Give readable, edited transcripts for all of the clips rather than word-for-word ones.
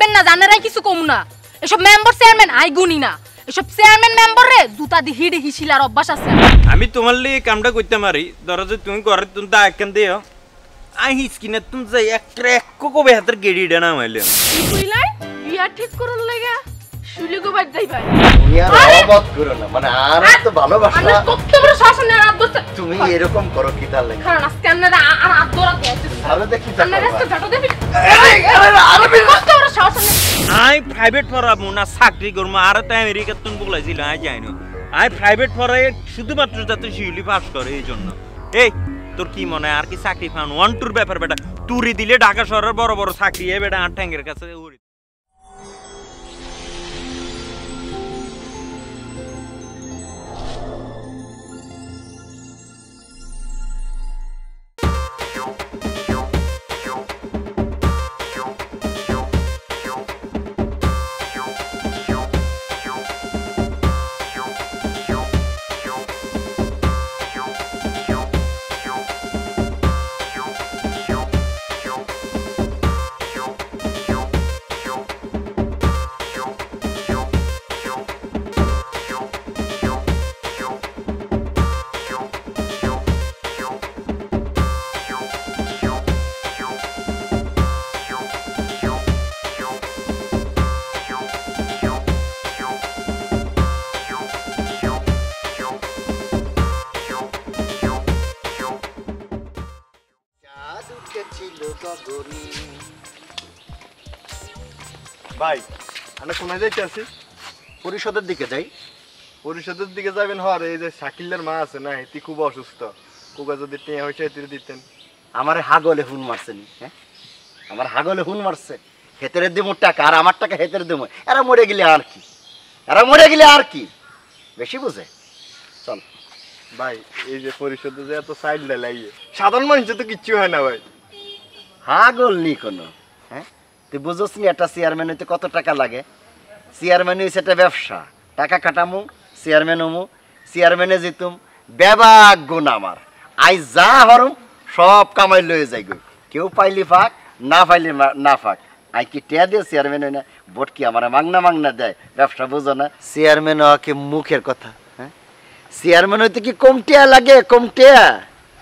ভাববেন না জানারাই কিছু কম না এসব মেম্বার চেয়ারম্যান আই গুনি না এসব চেয়ারম্যান মেম্বার রে জুতা দি হিড়ি হিছিলার অভ্যাস আছে আমি তোমার লাগি কামটা করতে পারি ধরো যে তুমি ঘরে তুমি তা একখান দিও আই হিসকিনে তুমি যাই একটা এক কবে হাতের গেড়িটা না মাইলে কি কইলাই বিয়া ঠিক করন লাগা শুলি গোবার যাই ভাই তুমি আর অবাক করো না মানে আর তো ভালোবাসা আমি কত বড় শাসনের রাত দোস্ত তুমি এরকম করো কি তার লাগে কারণ আজকে আমরা আর রাত দরাতে আছি ভালো দেখি আমরা রাস্তা ঝাটো দেবি আরে কত বড় শাসনের আই প্রাইভেট পড়াবো না চাকরি করবো আর তো আমেরিকা তুমি বলেছিল আই যাই না আই প্রাইভেট পড়াই শুধুমাত্র যাতে শিউলি পাস করে এই জন্য এই তোর কি মনে হয় আর কি চাকরি পান ওয়ান টুর ব্যাপার বেটা টুরি দিলে ঢাকা শহরের বড় বড় চাকরি এ বেটা আর ট্যাঙ্গের কাছে ভাই আমরা কোথায় যাইতে আছি পরিষদের দিকে যাই পরিষদের দিকে যাবেন হর এই যে শাকিলের মা আছে না এটি খুব অসুস্থ কোকা যদি টেয়া হয়েছে এটি দিতেন আমার হাগলে হুন মারছে নি হ্যাঁ আমার হাগলে হুন মারছে হেতেরে দেবো টাকা আর আমার টাকা হেতেরে দেবো এরা মরে গেলে আর কি এরা মরে গেলে আর কি বেশি বুঝে চল ভাই এই যে পরিষদে যে এত সাইড লাগিয়ে সাধারণ মানুষের তো কিচ্ছু হয় না ভাই হাগল নি কোনো হ্যাঁ তুই বুঝোস নি একটা চেয়ারম্যান হইতে কত টাকা লাগে চেয়ারম্যান হইছে একটা ব্যবসা টাকা কাটামু চেয়ারম্যান হমু চেয়ারম্যানে যেতুম বেবাক গুণ আমার আই যা হরম সব কামাই লয়ে যাই গো কেউ পাইলি ফাঁক না পাইলি না ফাঁক আই কি টেয়া দিয়ে চেয়ারম্যান হয় না ভোট কি আমার মাংনা দেয় ব্যবসা বুঝো না চেয়ারম্যান হওয়াকে মুখের কথা হ্যাঁ চেয়ারম্যান হইতে কি কম টেয়া লাগে কম টেয়া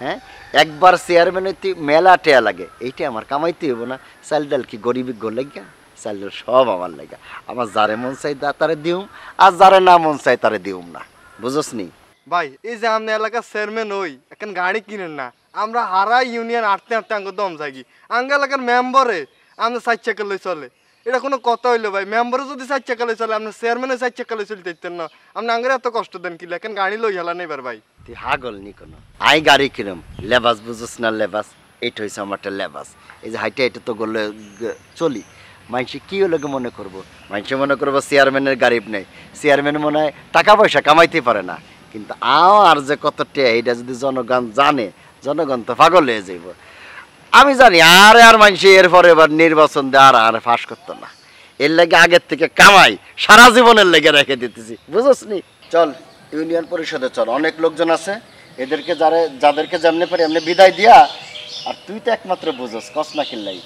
হ্যাঁ একবার চেয়ারম্যান হইতে মেলা টেয়া লাগে এইটা আমার কামাইতে হইব না চাল ডাল কি গরিবী গোল লাগিয়া চাল ডাল সব আমার লাগা আমার যারে মন চাই তারে দিউম আর যারে না মন চাই তারে দিউম না বুঝোস নি ভাই এই যে আমরা এলাকার চেয়ারম্যান হই এখন গাড়ি কিনেন না আমরা হারা ইউনিয়ন আটতে আঙ্গ দম যাগি আঙ্গ এলাকার মেম্বারে আমরা 4 চাকা লই চলে এটা কোনো কথা হইলো ভাই মেম্বারও যদি 4 চাকা লই চলে আমরা চেয়ারম্যানে 4 চাকা লই চলতে দিতেন না আমরা আঙ্গরে এত কষ্ট দেন কি এখন গাড়ি লই হেলা নেবার ভাই তুই হাগল নি কোনো আই গাড়ি কিনম লেবাস বুঝোস না লেবাস এইটা হইছে আমারটা লেবাস এই যে হাইটে এটা তো গলে চলি মানুষ কি হলে মনে করবো মানুষ মনে করবো চেয়ারম্যানের গাড়িব নেই চেয়ারম্যান মনে হয় টাকা পয়সা কামাইতে পারে না কিন্তু আর যে কত টেয়া এটা যদি জনগণ জানে জনগণ তো পাগল হয়ে যাইব আমি জানি আর মানুষ এরপরে এবার নির্বাচন দেওয়ার আর ফাঁস করতো না এর লাগে আগের থেকে কামাই সারা জীবনের লেগে রেখে দিতেছি বুঝোস নি চল ইউনিয়ন পরিষদে চল অনেক লোকজন আছে এদেরকে যাদেরকে যেমনি পারি এমনি বিদায় দিয়া আর তুই তো একমাত্র বুঝোস কস না কিনলাই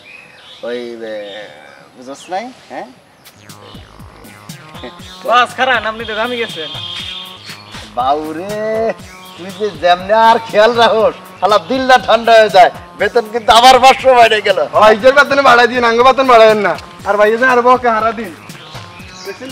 ওই বুঝোস নাই হ্যাঁ বাস খারাপ আপনি তো ঘামি গেছেন বাউরে তুই যে যেমনি আর খেয়াল রাখোস শালা দিলটা ঠান্ডা হয়ে যায় বেতন কিন্তু আবার 500 বাইরে গেল ভাইজের বেতনে বাড়াই দিন আঙ্গ বেতন বাড়ায়েন না আর ভাই যে আর বকে হারা দিন দেখছেন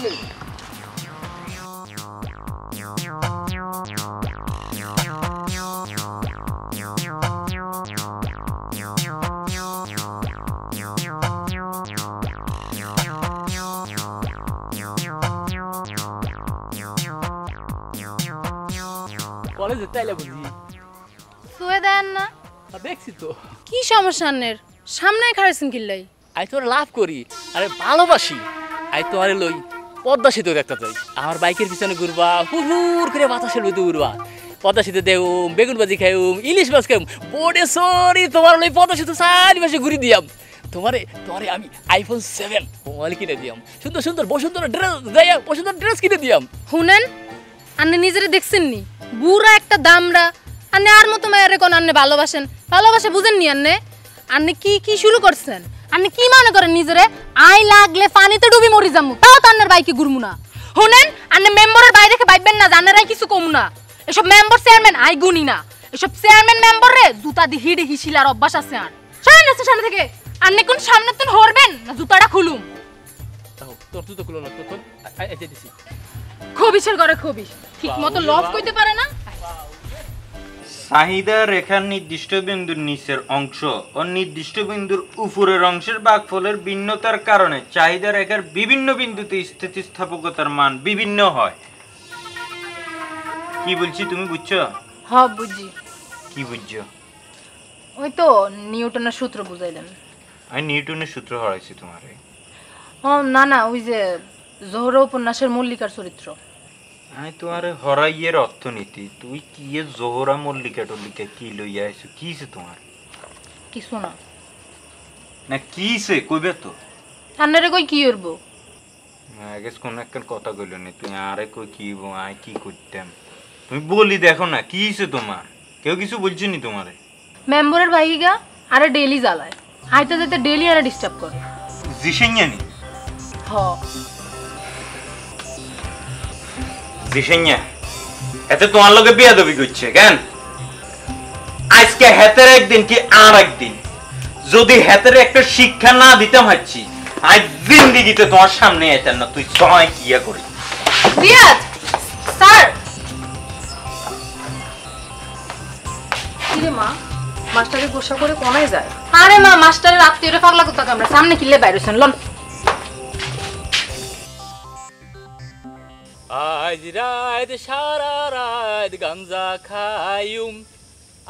কলেজে তাইলে বুঝি শুয়ে দেন না দেখছি তো কি সমস্যা আন্নের সামনে খাড়াইছেন কিল্লাই আই তোর লাভ করি আরে ভালোবাসি আই তো আরে লই পদ্মা সেতু দেখতে চাই আমার বাইকের পিছনে ঘুরবা হুহুর করে বাতাসের মধ্যে ঘুরবা পদ্মা সেতু দেউম বেগুন ভাজি খাইম ইলিশ মাছ খাইম বোর্ডে সরি তোমার লই পদ্মা সেতু চারিপাশে ঘুরি দিয়াম তোমারে আমি আইফোন 7 মোবাইল কিনে দিয়াম সুন্দর সুন্দর বসুন্ধরা ড্রেস দেয়া বসুন্ধরা ড্রেস কিনে দিয়াম শুনেন আন্নে নিজেরে দেখছেন নি বুড়া একটা দামরা আন্নে আর মতো মায়ের কোন আন্নে ভালোবাসে বুঝেন নি আন্নে কি কি শুরু করছেন আপনি কি মনে করেন নিজেরে আই লাগলে পানিতে ডুবি মরি যামু তাও তো আপনার বাইকে ঘুরমু না শুনেন আপনি মেম্বারের বাইরে রেখে বাইবেন না জানেরাই কিছু কমু না এসব মেম্বার চেয়ারম্যান আই গুনি না এসব চেয়ারম্যান মেম্বার রে জুতা দি হিড়ে হিসিলার অভ্যাস আছে আর সরেন না সামনে থেকে আপনি কোন সামনে তুন হরবেন না জুতাটা খুলুম তোর জুতো খুলো না তোর এসে দিছি খবিসের ঘরে খবিস ঠিক মতো লভ কইতে পারে না চাহিদা রেখার নির্দিষ্ট বিন্দুর নিচের অংশ ও নির্দিষ্ট বিন্দুর উপরের অংশের ভাগফলের ভিন্নতার কারণে চাহিদা রেখার বিভিন্ন বিন্দুতে স্থিতিস্থাপকতার মান বিভিন্ন হয়। কি বলছি তুমি বুঝছো? হ্যাঁ বুঝি। কি বুঝছো? ওই তো নিউটনের সূত্র বুঝাইলেন। আমি নিউটনের সূত্র হরাইছি তোমারে। না না ওই যে জোহরা উপন্যাসের মল্লিকার চরিত্র। আমি তোমারে হরাইয়ের অর্থনীতি তুই কি জোহরা মল্লিকা টল্লিকা কি লইয়া আইছো কিছে তোমার? কিছু না। না কিছে কইবে তো? আন্নারে কই কি করব? আগেস কোন একটা কথা কইলো নি তুই আরে কই কি আই কি করতাম? তুমি বলি দেখো না কিছে তোমার? কেউ কিছু বলছে নি তোমারে? মেম্বারের ভাইগা আরে ডেইলি জ্বালায়। আইতে যেতে ডেইলি আরে ডিস্টার্ব করে। জিশেኛনি? হ্যাঁ। জিশেኛ এতে তোমার লগে বিয়াদবি করছে কেন? আজকে হেতের একদিন কি আর একদিন যদি হেতের একটা শিক্ষা না দিতাম হচ্ছি আজ জিন্দিগিতে তোমার সামনে আইতাম না তুই ছয় কিয়া করি। রিয়াজ স্যার কিরে মা মাস্টারে গোসা করে কোনায় যায়? আরে মা মাস্টারের আত্মীয়রে পাগলা কথা আমরা সামনে কিলে বাইরেছেন লন। আজ রাত সারা রাত গাঞ্জা খায়ুম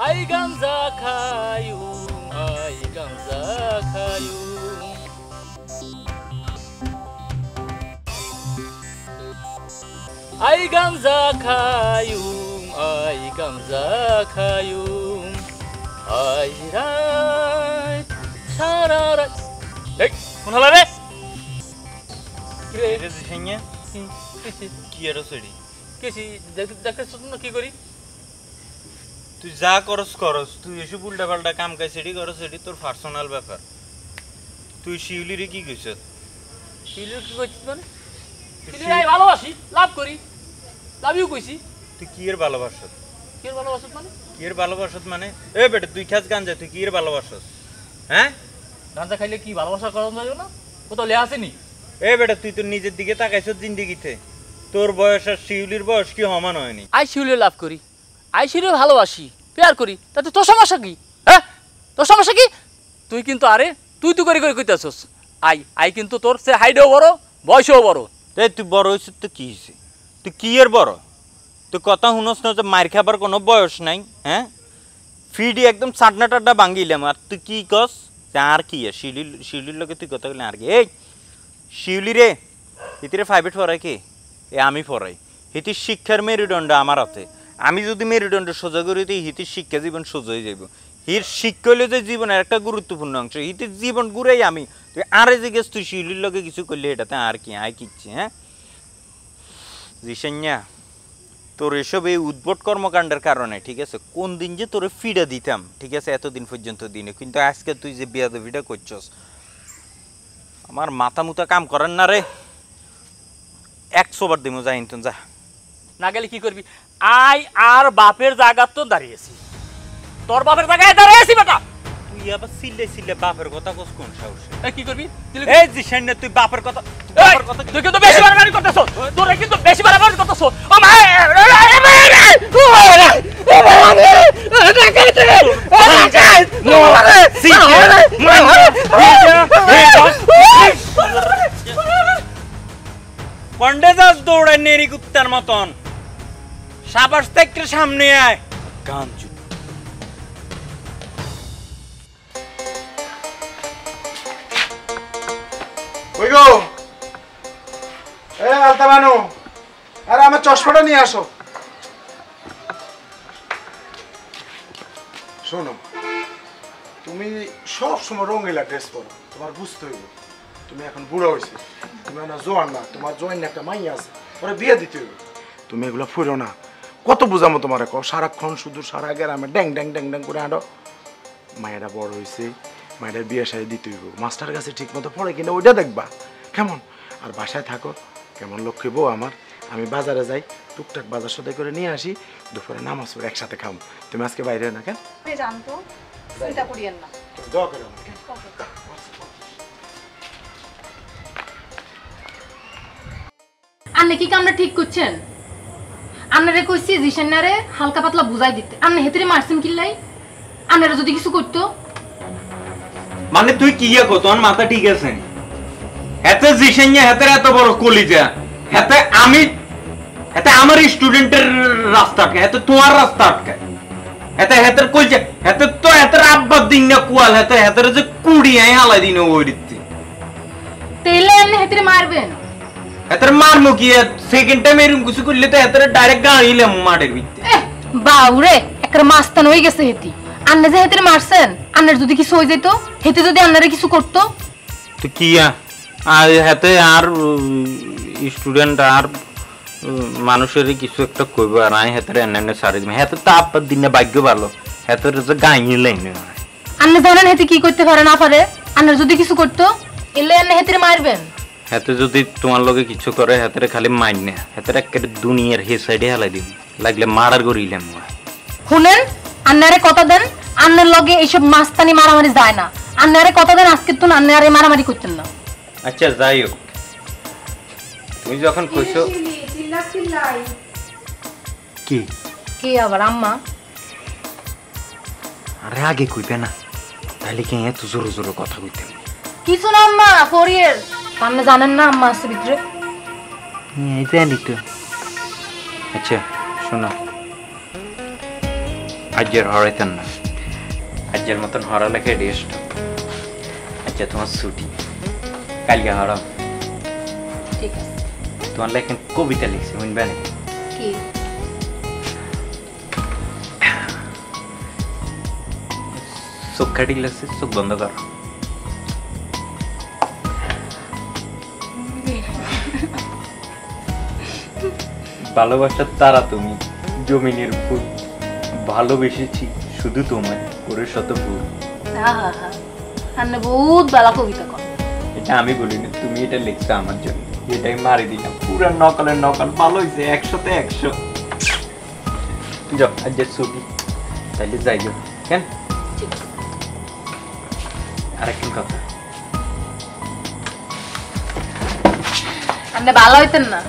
আই গাঞ্জা খায়ুম আই গাঞ্জা খায়ুম আই গাঞ্জা খায়ুম আই গাঞ্জা খায়ুম আজ রাত সারা রাত এই কোন হলা রে রে জিশেኛ কি আর সরি কেসি দেখতে শুন কি করি তুই যা করস করস তুই এসব উল্টা পাল্টা কাম কাজ সেটি করস সেটি তোর পার্সোনাল ব্যাপার। তুই শিউলিরে কি কইছ? শিউলির কি কইছিস মানে? শিউলি আই ভালোবাসি লাভ করি লাভ ইউ কইছি। তুই কি এর ভালোবাসত? কি এর ভালোবাসত মানে? কি এর ভালোবাসত মানে? এ বেটা তুই খাস গাঞ্জা তুই কি এর ভালোবাসত? হ্যাঁ গাঞ্জা খাইলে কি ভালোবাসা করানো যায় না? কোথাও লেখা আছে নি? এ বেটা তুই তোর নিজের দিকে তাকাইছ জিন্দেগিতে তোর বয়স আর শিউলির বয়স কি সমান হয়নি? আই শিউলি লাভ করি আই শিউলি ভালোবাসি প্যার করি তাতে তোর সমস্যা কি? হ্যাঁ তোর সমস্যা কি? তুই কিন্তু আরে তুই তুই করে করে কইতাছস আই আই কিন্তু তোর সে হাইডও বড় বয়সও বড়। এই তুই বড় হইছ তো কি হইছে? তুই কি এর বড়? তুই কথা শুনস না যে মার খাবার কোনো বয়স নাই? হ্যাঁ ফিডি একদম চাটনা টাড্ডা ভাঙিলাম আর তুই কি কস আর কি শিউলির লোকে তুই কথা বললি আর কি? এই শিউলি রে হিতিরে প্রাইভেট পড়াই কে? এ আমি পড়াই। হিতির শিক্ষার মেরুদণ্ড আমার হাতে। আমি যদি মেরুদণ্ড সোজা করি দিই হিতির শিক্ষা জীবন সোজা হয়ে যাইব। হির শিক্ষা হইলে যে জীবনের একটা গুরুত্বপূর্ণ অংশ হিতির জীবন ঘুরেই আমি তুই আরে জিজ্ঞেস তুই শিউলির লোকে কিছু করলে এটাতে আর কি আয় কিচ্ছি? হ্যাঁ জিসান্যা তোর এসব এই উদ্ভট কর্মকাণ্ডের কারণে ঠিক আছে কোন দিন যে তোরে ফিডা দিতাম ঠিক আছে এতদিন পর্যন্ত দিনে কিন্তু আজকে তুই যে বিয়াদবিটা করছস আমার মাথা মুতা কাম করেন না রে। 100 বার দিমু যা ইনতুন যা না গেলে কি করবি? আই আর বাপের জায়গা তো দাঁড়িয়েছি তোর বাপের জায়গায় দাঁড়িয়েছি বেটা। তুই আবার সিলে সিলে বাপের কথা কস কোন সাহসে? এই কি করবি? এই জিসান্যা তুই বাপের কথা তুই কিন্তু বেশি বাড়াবাড়ি করতেছ তোর কিন্তু বেশি বাড়াবাড়ি করতেছ। ও মা কন্ডে যাস দৌড়ায় নেরি কুত্তার মতন সাবাস থেকে সামনে আয় গান ওই গো এ আলতা বানু আরে আমার চশমাটা নিয়ে আসো। শোনো তুমি সব সময় রঙিলা ড্রেস পরো তোমার বুঝতে হইব তুমি এখন বুড়ো হয়েছে তুমি না জোয়ান না তোমার জোয়ান একটা মাই আছে ওরা বিয়ে দিতে হইব তুমি এগুলো ফুরো না কত বুঝামো তোমার সারাক্ষণ শুধু সারা গ্রামে ড্যাং ড্যাং ড্যাং ড্যাং করে হাঁটো মায়েরা বড় হয়েছে মায়ের বিয়ে সাথে দিতে হইব মাস্টার কাছে ঠিক মতো পড়ে কিনা ওইটা দেখবা কেমন আর বাসায় থাকো কেমন লক্ষ্মী বউ আমার আমি বাজারে যাই টুকটাক বাজার সদাই করে নিয়ে আসি দুপুরে নামাজ পড়ে একসাথে খাও তুমি আজকে বাইরে না কেন জানতো চিন্তা করিয়েন না দোয়া করো আমাকে আপনি কি কামটা ঠিক করছেন আপনারে কইছি জিশান্নারে হালকা পাতলা বুঝাই দিতে আপনি হেতরে মারছেন কিল্লাই আপনারা যদি কিছু করতো মানে তুই কি ইয়া কর তোর মাথা ঠিক আছে হেতে জিশান্যা হেতে এত বড় কলিজা হেতে আমার স্টুডেন্টের রাস্তা আটকে হেতে তোমার রাস্তা আটকে হেতের কইছে হেতে তো হেতের আব্বার দিন না কুয়াল হেতের যে কুড়ি আই হালাই দিন ওই দিতে তেলে আপনি হেতরে মারবেন হেতের মারমু কি সেকেন্ড টাইম এরকম কিছু করলে তো হেতের ডাইরেক্ট গাড়িলাম মাঠের ভিতরে বাউরে একটা মাস্তান হয়ে গেছে হেতি আপনি যে হেতরে মারছেন আপনার যদি কিছু হয়ে যেত হেতে যদি আপনারা কিছু করতো তো কি আর হেতে আর স্টুডেন্ট আর মানুষের কিছু একটা কইব আর আই হেতে এনে সারি দিম হেতে তো আব্বার দিনে ভাগ্য ভালো হেতে যে গাইলাই না আপনি জানেন হেতে কি করতে পারে না পারে আপনার যদি কিছু করতো এলে আপনি হেতরে মারবেন হেতে যদি তোমার লগে কিছু করে হেতে খালি মাইন না হেতে একেবারে দুনিয়ার হে সাইডে হালাই দিম লাগলে মারার করিলাম শুনেন আন্নারে কথা দেন আন্নার লগে এইসব মাস্তানি মারামারি যায় না আন্নারে কথা দেন আজকে তো আন্নারে মারামারি করতেন না আচ্ছা যাই হোক তুমি যখন কইছো কি কে আবার আম্মা আরে আগে কইবে না তাহলে কি এত জোরে জোরে কথা কইতে কিছু না আম্মা ফরিয়ের আপনি জানেন না আম্মা আছে ভিতরে এই জানি তো আচ্ছা শোনো আজের হরাইতেন না আজের মতন হরা লেখে রেস্ট আচ্ছা তোমার ছুটি কালকে হরা ঠিক আছে তোমার লেখেন কবিতা লিখছি শুনবে না কি চোখ কাটি গেছে চোখ বন্ধ কর ভালোবাসার তারা তুমি জমিনের ফুল ভালোবেসেছি শুধু তোমায় করে শত ভুল আন্না বহুত বালা কবিতা কর এটা আমি বলিনি তুমি এটা লিখছো আমার জন্য এটাই মারি দিলাম পুরো নকলের নকল ভালো হয়েছে 100-তে 100 যাও আজ ছুটি তাহলে যাই যাও কেন আরেকটা কথা আন্না ভালো হইতেন না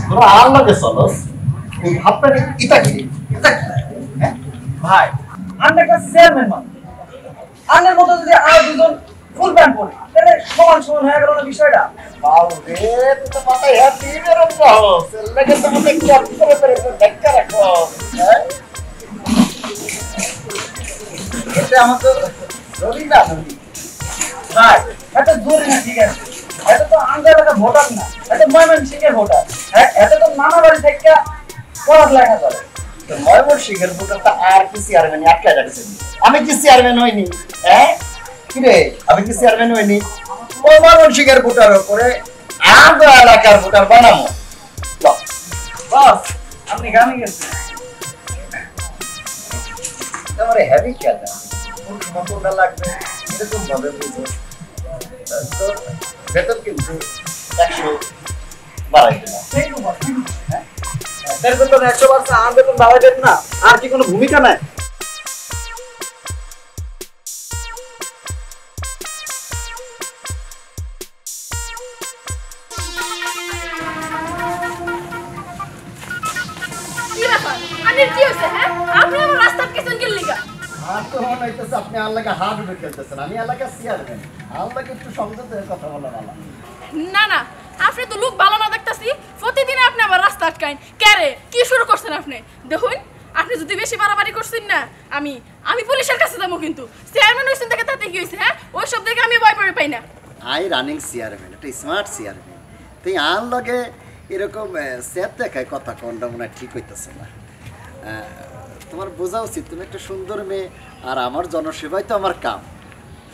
তোরা আর লাগে চলস এই হাফপ্যান্ট ইটা কি ভাই আমরা একটা চেয়ারম্যান মান আনের মতো যদি আর দুজন ফুল প্যান্ট পরে তাহলে সমান সমান হয়ে গেল না বিষয়টা বাউ রে তুই তো মাথায় হাত দিয়ে বেরোম যাও সেলটাকে তো মধ্যে কি আপনি করে দেখা রাখো এটা আমার তো জরুরি না ভাই এটা জরুরি না ঠিক আছে এটা তো আমাদের এলাকার ভোটার না এটা ময়মনসিংহের ভোটার হ্যাঁ এটা তো নানা বাড়ি থেকে পড়ালেখা করে ময়মনসিংহের ভোটারটা আর কি চেয়ারম্যান আটকে রাখছে আমি কি চেয়ারম্যান হইনি হ্যাঁ কি রে আমি কি চেয়ারম্যান হইনি ও ময়মনসিংহের ভোটার করে আমাদের এলাকার ভোটার বানামো বস আপনি গানে গেছেন তোমার হেভি খেলা কোন মতটা লাগবে এরকম ভাবে বুঝো তো বেতন কিন্তু 100 বাড়াই দিলাম সেই তো বস হ্যাঁ এর বেতন 100 বাড়ছে আর বেতন বাড়াই দেন না আর কি কোনো ভূমিকা নাই নানির কি হইছে হ্যাঁ আপনি আমার রাস্তা আটকেছেন কি লিগা আর তো মনে হইতেছে আপনি আল্লাহকে হাত উঠে খেলতেছেন আমি আল্লাহকে চেয়ারম্যান আল্লাহকে একটু সংযত কথা বলা ভালো না না আপনি তো লোক ভালো না দেখতাছি প্রতিদিন আপনি আমার রাস্তা আটকাইন কেরে কি শুরু করছেন আপনি দেখুন আপনি যদি বেশি বাড়াবাড়ি করছেন না আমি পুলিশের কাছে যাবো কিন্তু চেয়ারম্যান হইছেন থেকে তাতে কি হইছে হ্যাঁ ওই সব দেখে আমি ভয় পাই না আই রানিং চেয়ারম্যান একটা স্মার্ট চেয়ারম্যান তুই আর লগে এরকম স্যাপ দেখায় কথা কোনটা মনে ঠিক হইতেছে না তোমার বোঝা উচিত তুমি একটা সুন্দর মেয়ে আর আমার জনসেবাই তো আমার কাম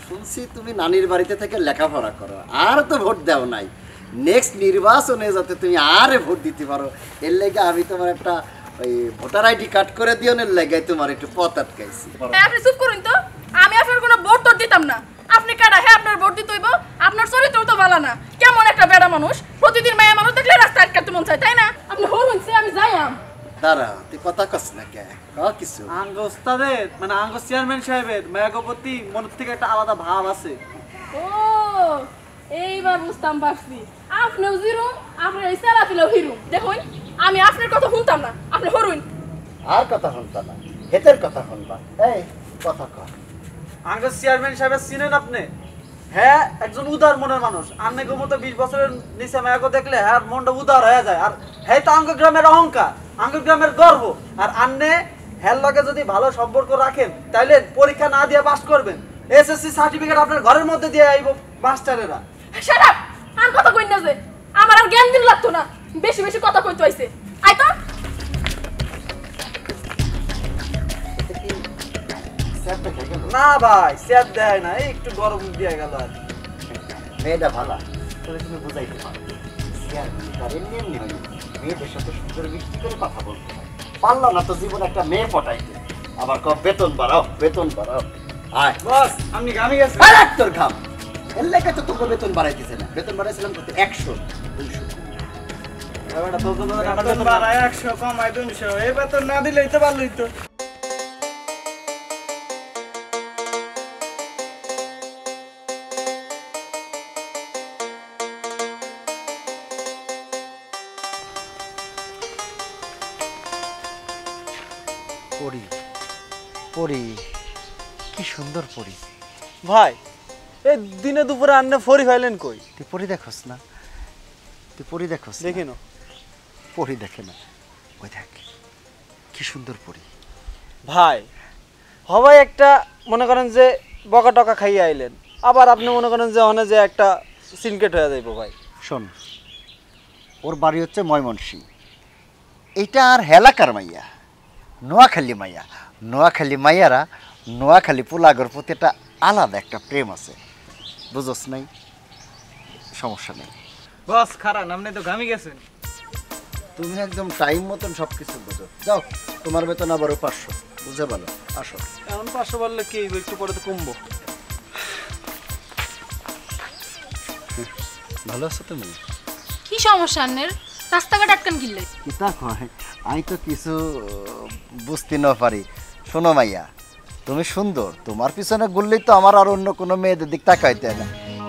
শুনছি তুমি নানির বাড়িতে থেকে লেখাপড়া করো আর তো ভোট দাও নাই নেক্সট নির্বাচনে যাতে তুমি আরে ভোট দিতে পারো এর লেগে আমি তোমার একটা ওই ভোটার আইডি কার্ড করে দিও এর লেগে তোমার একটু পথ আটকাইছি আপনি চুপ করুন তো আমি আপনার কোনো ভোট তো দিতাম না আপনি কাটা হ্যাঁ আপনার ভোট দিতে হইব আপনার চরিত্র তো ভালো না কেমন একটা বেড়া মানুষ প্রতিদিন মায়া মানুষ দেখলে রাস্তা আটকাতে মন চায় তাই না আপনি হরুন সে আমি যাইয়াম দাঁড়া তুই কথা কস না কে কিছু আঙ্গ ওস্তাদের মানে আঙ্গ চেয়ারম্যান সাহেবের মেয়াগপতি মনের থেকে একটা আলাদা ভাব আছে ও এইবার বুঝতাম পারছি আপনিও জিরুম আপনার এই সেলাফিলেও হিরুম দেখুন আমি আপনার কথা শুনতাম না আপনি হরুন আর কথা শুনতা না হেতের কথা শুনবা এই কথা কর আঙ্গ চেয়ারম্যান সাহেবের চিনেন আপনি হ্যাঁ একজন উদার মনের মানুষ আন্নে মতো 20 বছরের নিচে মেয়াগো দেখলে হ্যাঁ মনটা উদার হয়ে যায় আর হ্যাঁ তো আঙ্গ গ্রামের অহংকার আঙ্গ গ্রামের গর্ব আর আন্নে হ্যার লগে যদি ভালো সম্পর্ক রাখেন তাহলে পরীক্ষা না দিয়ে পাস করবেন এসএসসি সার্টিফিকেট আপনার ঘরের মধ্যে দিয়ে আইব মাস্টারেরা শাট আপ আর কথা কই না যে আমার আর জ্ঞান দিন লাগতো না বেশি বেশি কথা কইতে হইছে আই তো না ভাই স্যার দেয় না একটু গরম দিয়ে গেল আর মেয়েটা ভালো তবে তুমি বুঝাইতে পারো এমনি এমনি হয় মেয়েদের সাথে সুন্দর মিষ্টি করে কথা বলতে হয় পারলাম না তো জীবন একটা মেয়ে পটাইতে আবার কব বেতন বাড়াও আয় বস আপনি গামি গেছেন আর তোর ঘাম এর লেগে তো তোকে বেতন বাড়াইতেছে না বেতন বাড়াইছিলাম কত 100 200 এবারে তো টাকা বেতন বাড়ায় 100 কমায় 200 এই বেতন না দিলেই তো ভালোই তো পরি কি সুন্দর পরি ভাই এই দিনে দুপুরে আন্নে ফরি ফাইলেন কই তুই পরি দেখোস না দেখি না পরি দেখে না ওই দেখ কি সুন্দর পরি ভাই হবাই একটা মনে করেন যে বকা টকা খাইয়ে আইলেন আবার আপনি মনে করেন যে অনে যে একটা সিনকেট হয়ে যাইব ভাই শোন ওর বাড়ি হচ্ছে ময়মনসিংহ এইটা আর হেলাকার মাইয়া নোয়াখালী মাইয়ারা নোয়াখালী পোলাগর প্রতি একটা আলাদা একটা প্রেম আছে বুঝোস নাই সমস্যা নেই বস খারাপ আপনি তো ঘামি গেছেন তুমি একদম টাইম মতন সব কিছু বুঝো যাও তোমার বেতন আবারও 500 বুঝে ভালো আসো এখন 500 বললে কি একটু পরে তো কমবো ভালো আছো তুমি কি সমস্যা আন্নের রাস্তাঘাট আটকান কিনলে কি তা কয় আমি তো কিছু বুঝতে না পারি শোনো মাইয়া তুমি সুন্দর তোমার পিছনে ঘুরলেই তো আমার আর অন্য কোনো মেয়েদের দিক তাকাইতে না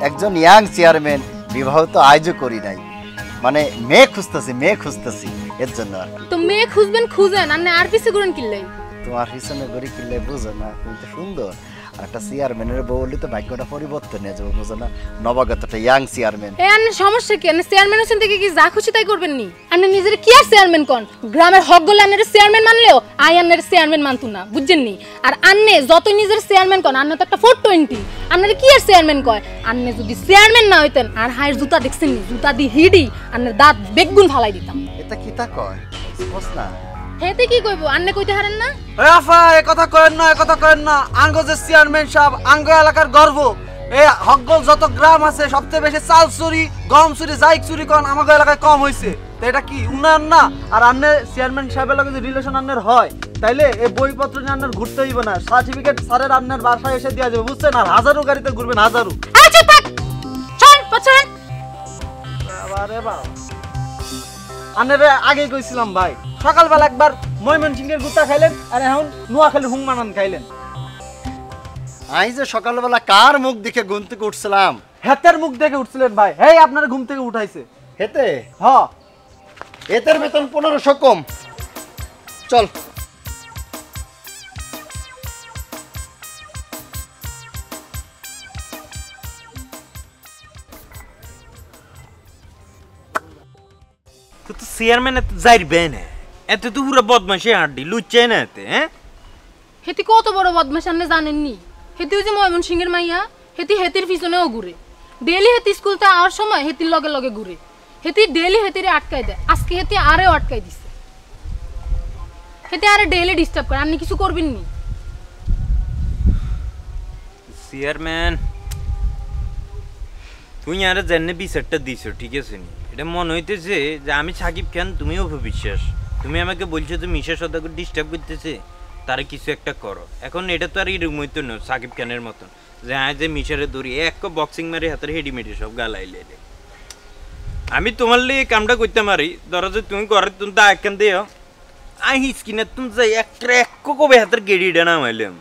একজন ইয়াং চেয়ারম্যান বিবাহ তো আয়োজন করি নাই মানে মেয়ে খুঁজতেছি এর জন্য আর কি তো মেয়ে খুঁজেন আর পিছে ঘুরেন কিনলে তোমার পিছনে ঘুরি কিনলে বুঝো না তুমি তো সুন্দর আর একটা চেয়ারম্যানের বউ হলে তো ভাগ্যটা পরিবর্তন হয়ে যাবে বুঝো না নবাগতটা ইয়াং চেয়ারম্যান এ আন্নের সমস্যা কি আন্নের চেয়ারম্যান হচ্ছেন থেকে কি যা খুশি তাই করবেন নি আন্নের নিজের কি আর চেয়ারম্যান কোন গ্রামের হক গলে আন্নের চেয়ারম্যান মানলেও আন্নের চেয়ারম্যান মানতো না বুঝছেন নি আর আন্নে যত নিজের চেয়ারম্যান কোন আন্নে তো একটা 420 আন্নের কি আর চেয়ারম্যান কয় আন্নে যদি চেয়ারম্যান না হইতেন আর হায়ের জুতা দেখছেন নি জুতা দি হিডি আন্নের দাঁত বেগুন ফালাই দিতাম এটা কি তা কয় বুঝছ না হেতে কি কইবো আন্নে কইতে হারেন না এই আফা এই কথা করেন না আঙ্গ যে চেয়ারম্যান সাহেব আঙ্গ এলাকার গর্ব এই হকগল যত গ্রাম আছে সবচেয়ে বেশি চাল চুরি গম চুরি জাইক চুরি কোন আমাদের এলাকায় কম হইছে তো এটা কি উন্নয়ন না আর আন্নে চেয়ারম্যান সাহেবের লগে যদি রিলেশন আন্নের হয় তাইলে এই বইপত্র নিয়ে আন্নের ঘুরতে হইব না সার্টিফিকেট স্যারের আন্নের বাসায় এসে দেওয়া যাবে বুঝছেন আর হাজারো গাড়িতে ঘুরবেন হাজারো আচ্ছা থাক চল পছরেন আরে বাবা আন্নের আগেই কইছিলাম ভাই সকালবেলা একবার ময়মনসিংহের গুতা খাইলেন আর এখন নোয়াখালীর হুংমানান খাইলেন আই যে সকালবেলা কার মুখ দেখে ঘুম থেকে উঠছিলাম হেতের মুখ দেখে উঠছিলেন ভাই হেই আপনার ঘুম থেকে উঠাইছে হেতে হ এতের বেতন 1500 কম চল চেয়ারম্যান এত যাইবে না এত তো পুরো বদমাশি হাড্ডি লুচ্চাই না এতে হ্যাঁ হেতি কত বড় বদমাশ আপনি জানেননি হেতি ওই যে ময়মন সিংহের মাইয়া হেতি হেতির পিছনেও ঘুরে ডেলি হেতি স্কুলতে আওয়ার সময় হেতির লগে লগে ঘুরে হেতি ডেলি হেতিরে আটকাই দেয় আজকে হেতি আরেও আটকাই দিছে হেতি আরে ডেলি ডিস্টার্ব করে আপনি কিছু করবেন নি চেয়ারম্যান তুই আর জানে বিচারটা দিছ ঠিক আছে নি এটা মনে হইতেছে যে আমি সাকিব খান তুমি অপবিশ্বাস তুমি আমাকে বলছো যে মিশা সদাকে ডিস্টার্ব করতেছে তারে কিছু একটা করো এখন এটা তো আর এরকম হইতো না সাকিব খানের মতন যে আয় যে মিশারে ধরি এক বক্সিং মারি হাতের হেডিমেডি সব গালাইলে আমি তোমার লিয়ে কামটা করতে পারি ধরো যে তুমি ঘরে তুমি তা একখান দিও আই হিসকিনে তুমি যাই একটা এক কবে হাতের গেড়িটা নামাইলাম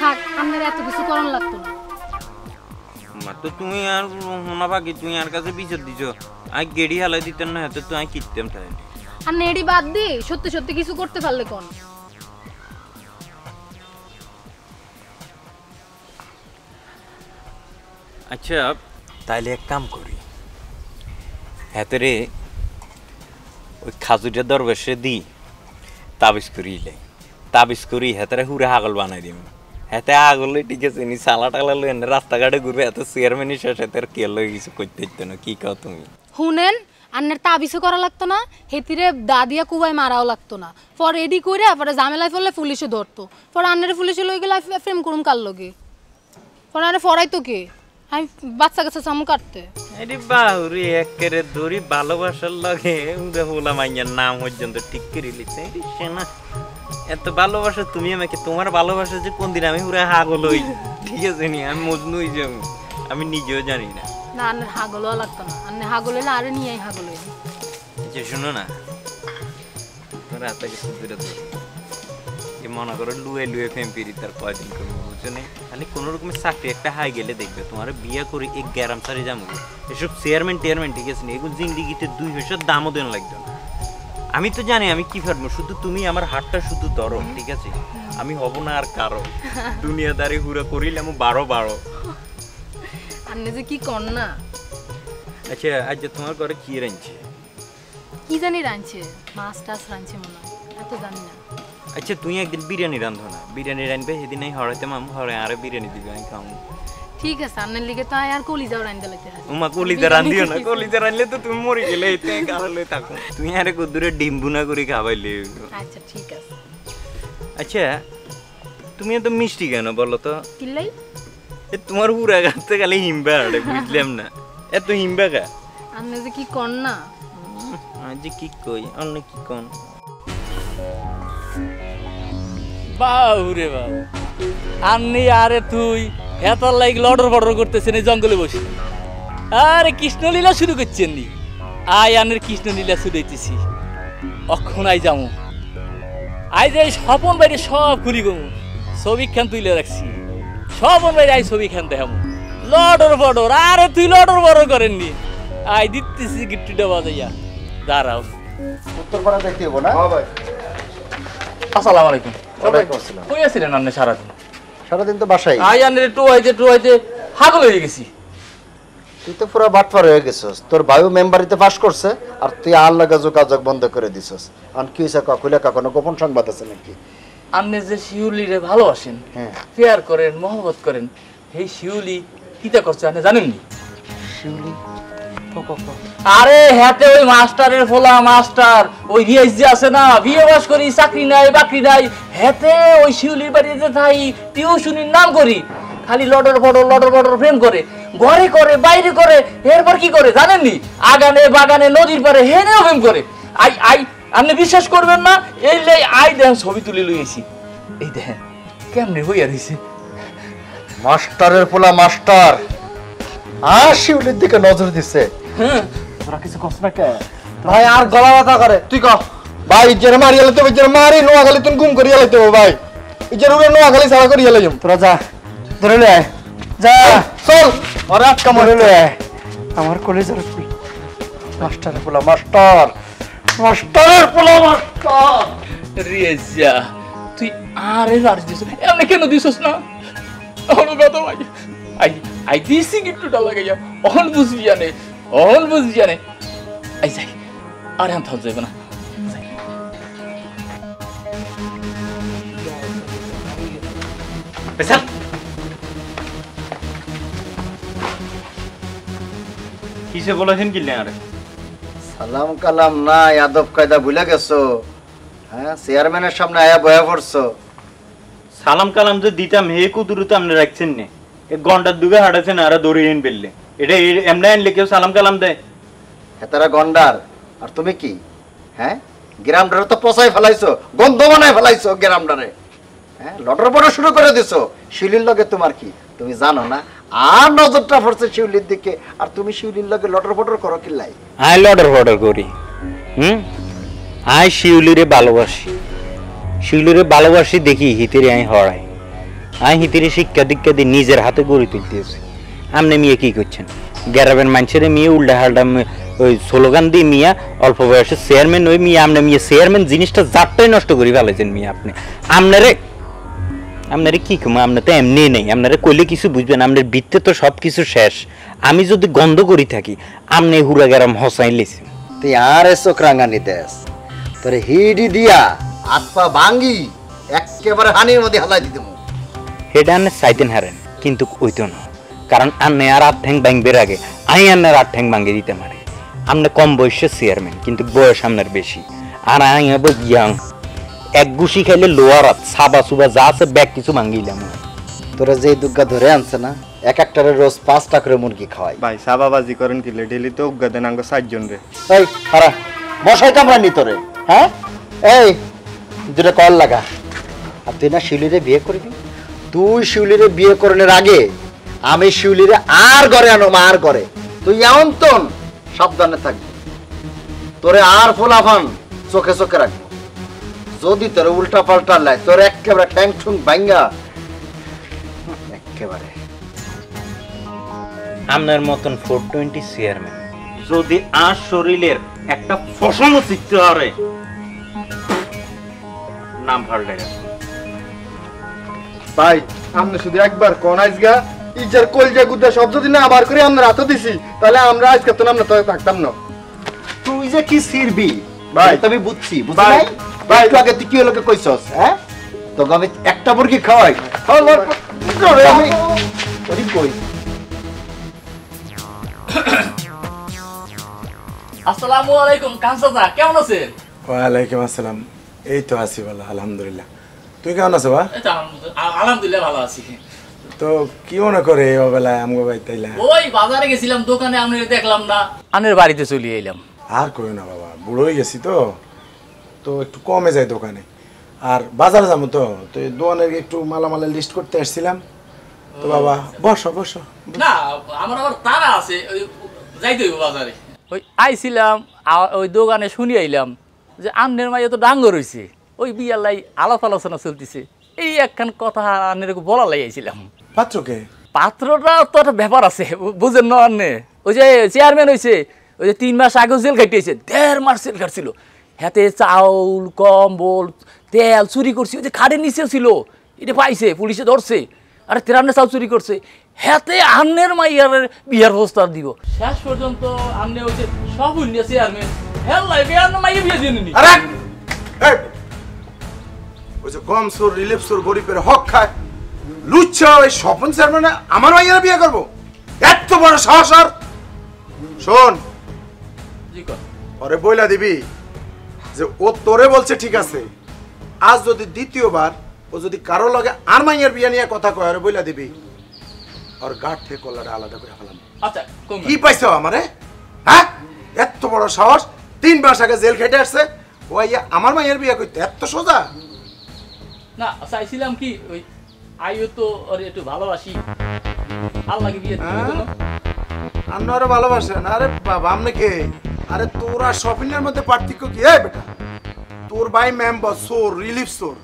থাক আপনার এত কিছু করার লাগতো না তো তুমি আর হোনা বাকি তুমি আর কাছে বিচার দিছো আই গেড়ি হালাই দিতেন না হাতে তো আমি কিনতাম তাই আর নেড়ি বাদ দি সত্যি সত্যি কিছু করতে পারলে কোন আচ্ছা তাইলে এক কাম করি হাতেরে ওই খাজুটা দরবেশে দি তাবিজ করি হাতেরে হুরে হাগল বানাই দিম হাতে আগলে ঠিক আছে নি সালা টালা লই রাস্তাঘাটে ঘুরবে এত চেয়ারম্যানই শেষ হাতের কে লই কিছু করতে দিত না কি কাও তুমি শুনেন আন্নের তাবিজও করা লাগতো না হেতিরে দাদিয়া কুবাই মারাও লাগতো না পর এডি কইরা পরে ঝামেলায় ফেললে পুলিশে ধরতো পর আন্নের পুলিশে লই গেলে ফ্রেম করুম কার লগে পর আরে ফরাইতো কে আমি বাচ্চা কাছে সামু কাটতে আরে বাহুরি একেরে দড়ি ভালোবাসার লাগে উড়ে হোলা মাইয়ার নাম পর্যন্ত ঠিক করে লিখতে না এত ভালোবাসা তুমি আমাকে তোমার ভালোবাসা যে কোন দিন আমি পুরো হাগল হই ঠিক আছে নি আমি মজনু হই যাবো আমি নিজেও জানি না না আন্নের হাগলও লাগতো না আন্নের হাগল হলে আরে নিয়েই হাগল হই যে শুনো না তোরা এত কিছু দূরে দূরে এ মনে করো লুয়ে লুয়ে ফেম্পিরি তার কয়দিন করবো বুঝছো না খালি কোনো রকমের চাকরি একটা হাই গেলে দেখবে তোমার বিয়ে করে এক গ্যারাম সারি যাবো এসব চেয়ারম্যান টেয়ারম্যান ঠিক আছে না এগুলো জিংদিগিতে 2 পয়সার দামও দেন লাগতো না আমি তো জানি আমি কি পারবো শুধু তুমি আমার হাতটা শুধু ধরো ঠিক আছে আমি হব না আর কারো দুনিয়াদারি হুরা করিলে আমি 12 আন্নে যে কি কর না আচ্ছা আজ তোমার ঘরে কি রাঁধছে কি জানি রাঁধছে মাছ টাছ রাঁধছে মনে হয় এত জানি না আচ্ছা তুই একদিন বিরিয়ানি রাঁধো না বিরিয়ানি রাঁধবে সেদিন এই হরাইতে মাম হরে আরে বিরিয়ানি দিবে আমি খাবো ঠিক আছে আন্নের লিগে তো আর কলিজাও রাঁধতে লাগতে হয় উমা কলিজা রাঁধিও না কলিজা রাঁধলে তো তুমি মরে গেলে এতে গালে থাকো তুমি আরে কদ্দুরে ডিম বুনা করে খাওয়াইলে আচ্ছা ঠিক আছে আচ্ছা তুমি এত মিষ্টি কেন বলো তো কিল্লাই এ তোমার পুরা গাছতে গেলে হিমবা আরে বুঝলাম না এত হিমবা কা আন্নে যে কি কর না আজ কি কই অন্য কি কোন বাউরে বাবু আন্নি আরে তুই হেতার লাইক লডর বডর করতেছেন এই জঙ্গলে বসে আরে কৃষ্ণলীলা শুরু করছেন নি আয় আনের কৃষ্ণলীলা শুরু হইতেছি অক্ষণ আই যামু আই যে স্বপন বাইরে সব খুলি গমু ছবি খান তুলে রাখছি স্বপন বাইরে আই ছবি খান দেখামু লডর বডর আরে তুই লডর বডর করেননি আই দিতেছি গিট্টুটা বাজাইয়া দাঁড়াও উত্তরপাড়া দেখতে হবো না হ্যাঁ ভাই আসসালামু আলাইকুম ওয়ালাইকুম আসসালাম কই আছিলেন আপনি সারাদিন সারাদিন তো বাসায় আই আনের টুয়াইতে হাগল হয়ে গেছি তুই তো পুরো বাটপার হয়ে গেছিস তোর ভাইও মেম্বারিতে পাস করছে আর তুই আর লাগা যোগাযোগ বন্ধ করে দিছস আর কি হয়েছে কাকুলে কাকুনো গোপন সংবাদ আছে নাকি আপনি যে শিউলিরে ভালোবাসেন হ্যাঁ পেয়ার করেন মহব্বত করেন এই শিউলি কিতা করছে আপনি জানেননি শিউলি আরে হাতে ওই মাস্টারের ফোলা মাস্টার ওই রিয়াজ যে আছে না বিয়ে বাস করি চাকরি নাই বাকরি নাই হাতে ওই শিউলির বাড়িতে থাই টিউশনির নাম করি খালি লডর বডর প্রেম করে ঘরে করে বাইরে করে এরপর কি করে জানেননি আগানে বাগানে নদীর পারে হেনেও প্রেম করে আই আপনি বিশ্বাস করবেন না এই লাই আই দেখেন ছবি তুলে লইছি এই দেখেন কেমনে হইয়া রইছে মাস্টারের পোলা মাস্টার আর শিউলির দিকে নজর দিছে হ্যাঁ তোরা কিছু কষ্ট না কে ভাই আর গলা ব্যথা করে তুই কহ ভাই ইজ্জের মারি এলে তো ইজ্জের মারি নোয়াখালী তুমি গুম করি এলে তো ভাই ইজ্জের উড়ে নোয়াখালী সারা করি এলে তোরা যা ধরে লে আয় যা চল ওরা আটকা মরে লে আয় আমার কলেজের ফুল মাস্টারের পোলা মাস্টারের পোলা মাস্টার রেজা তুই আরে রাজ দিস এমনি কেন দিছস না অহন কথা ভাই আই দিছি গিট্টুটা লাগাইয়া অহন বুঝবি জানে আই যাই আরে আমি থাকতে যাবে না পেছাল কিসে বলেছেন কি আরে সালাম কালাম না আদব কায়দা ভুলে গেছো হ্যাঁ চেয়ারম্যানের সামনে আয়া বয়া পড়ছো সালাম কালাম যে দিতাম হে কুদুরু তো আপনি রাখছেন না এক ঘন্টার দুগে হাঁটাছেন আর দৌড়িয়ে এনে ফেললে এটা এমনি আনলে কেউ সালাম কালাম দেয় হেতারা গন্ডার আর তুমি কি হ্যাঁ গ্রামটারে তো পচাই ফেলাইছো গন্ধ বানায় ফেলাইছো গ্রামটারে হ্যাঁ লটর পটর শুরু করে দিছো শিউলির লগে তোমার কি তুমি জানো না আর নজরটা পড়ছে শিউলির দিকে আর তুমি শিউলির লগে লটর পটর করো কিল্লাই আই লডর ফডর করি আই শিউলিরে ভালোবাসি শিউলিরে ভালোবাসি দেখি হিতেরে আমি হরাই আই হিতেরে শিক্ষা দীক্ষা দিয়ে নিজের হাতে গড়ে তুলতেছি আপনি মেয়ে কি করছেন গ্যারাবের মানুষের মেয়ে উল্টা হাল্টা ওই স্লোগান দিয়ে মিয়া অল্প বয়সে চেয়ারম্যান ওই মিয়া আপনি মেয়ে চেয়ারম্যান জিনিসটা জাতটাই নষ্ট করে ফেলেছেন মিয়া আপনি আপনারে কি কম আপনার তো এমনি নেই আপনারা কইলে কিছু বুঝবেন আপনার বৃত্তে তো সব কিছু শেষ আমি যদি গন্ধ করি থাকি আপনি হুড়া গেরাম হসাই লেছেন তুই আর চোখ রাঙানি দেশ তোরে হিডি দিয়া হাত পা ভাঙ্গি একেবারে হানির মধ্যে হালাই দিতে হেডা আপনি চাইতেন হারেন কিন্তু ওইতো না কারণ আপনি আর আট ঠ্যাং ভাঙবের আগে আমি আপনার আট ঠ্যাং ভাঙিয়ে দিতে পারি আপনি কম বয়সের চেয়ারম্যান কিন্তু বয়স আপনার বেশি আর আমি হবো ইয়াং এক গুছি খাইলে লোয়ার সাবা সুবা যা আছে ব্যাগ কিছু ভাঙিলাম তোরা যে দুর্গা ধরে আনছে না এক একটারে রোজ 5টা করে মুরগি খাওয়াই ভাই সাবাবাজি করেন কি ডেলি তো উগা দেন আঙ্গ 60 জন রে এই হারা বসাই কামরা নি তোরে হ্যাঁ এই দুটো কল লাগা আর তুই না শিউলিরে বিয়ে করবি তুই শিউলিরে বিয়ে করানোর আগে আমি শিউলিরে আর ঘরে আনো আর ঘরে তুই এমন তোন সাবধানে থাকবি তোরে আর ফোলাফান চোখে চোখে রাখবো যদি তোর উল্টা পাল্টা লাই তোর একেবারে ঠ্যাং ঠুং ভাঙ্গা একেবারে আপনার মতন 420 চেয়ারম্যান যদি আর শরীরের একটা ফসলও শিখতে পারে নাম পাল্টে গেছে ভাই আমরা শুধু একবার কোন আজগা ইজার কলজা গুদা সব যদি না আবার করে আমরা রাতে দিছি তাহলে আমরা আজকে তো আমরা তো থাকতাম না তুই যে কি সিরবি ভাই আমি বুঝছি বুঝলি ভাই, নাই ভাই একটু আগে তুই কি লোকে কইছস হ্যাঁ তোকে আমি একটা মুরগি খাওয়াই আমি তোরই কই আসসালামু আলাইকুম কানসাদা কেমন আছেন ওয়ালাইকুম আসসালাম এই তো আছি ভালো আলহামদুলিল্লাহ তুই কেমন আছো বা এই তো আলহামদুলিল্লাহ ভালো আছি তো কি মনে করে এই অবেলায় আমগো ভাই তাইলা ওই বাজারে গেছিলাম দোকানে আপনি দেখলাম না আনের বাড়িতে চলে এলাম আর কই না বাবা বুড়ো হয়ে গেছি তো তো একটু কমে যায় দোকানে আর বাজারে যাবো তো তো এই দোকানের একটু মালামালের লিস্ট করতে আসছিলাম তো বাবা বসো বসো না আমার আবার তারা আছে ওই যাইতে হইব বাজারে ওই আইছিলাম ওই দোকানে শুনি আইলাম যে আন্নের মাইয়া তো ডাঙ্গর হইছে ওই বিয়ার লাই আলাপ আলোচনা চলতেছে এই একখান কথা আন্নের বলা লাই আইছিলাম পাত্রকে পাত্রটা তো একটা ব্যাপার আছে বুঝেন না আন্নে ওই যে চেয়ারম্যান হইছে ওই যে 3 মাস আগে জেল খাটিয়েছে 1.5 মাস জেল খাটছিল হাতে চাউল কম্বল তেল চুরি করছে ওই যে খাড়ের নিচেও ছিল এটা পাইছে পুলিশে ধরছে আরে 53 চাউল চুরি করছে হাতে আন্নের মাইয়ার বিয়ার প্রস্তাব দিব শেষ পর্যন্ত আন্নে হইছে সব উন্নিয়া চেয়ারম্যান হেল্লাই বিয়ার মাইয়া বিয়া দিয়ে নি আরে এই ওই যে কম সুর রিলিফ সুর গরিবের হক খায় লুচ্ছা ওই স্বপন চেয়ারম্যান আমার মাইয়ার বিয়ে করবো এত বড় সাহস আর শোন জি কর ওরে বইলা দিবি যে ও তোরে বলছে ঠিক আছে আজ যদি দ্বিতীয়বার ও যদি কারো লগে আর মাইয়ার বিয়ে নিয়ে কথা কয় ওরে বইলা দিবি আর গাঢ় থেকে কল্লাটা আলাদা করে ফেলাম আচ্ছা কোন কি পাইছো আমারে হ্যাঁ এত বড় সাহস 3 মাস আগে জেল খেটে আসছে ও আইয়া আমার মাইয়ার বিয়ে করতে এত সোজা না চাইছিলাম কি ওই আইও তো ওরে একটু ভালোবাসি আল্লাহ কি বিয়ে দিতে না আপনারা ভালোবাসেন আরে বাবা আপনি কে আরে তোরা শপিং এর মধ্যে পার্থক্য কি এই বেটা তোর ভাই মেম্বার সোর রিলিফ সোর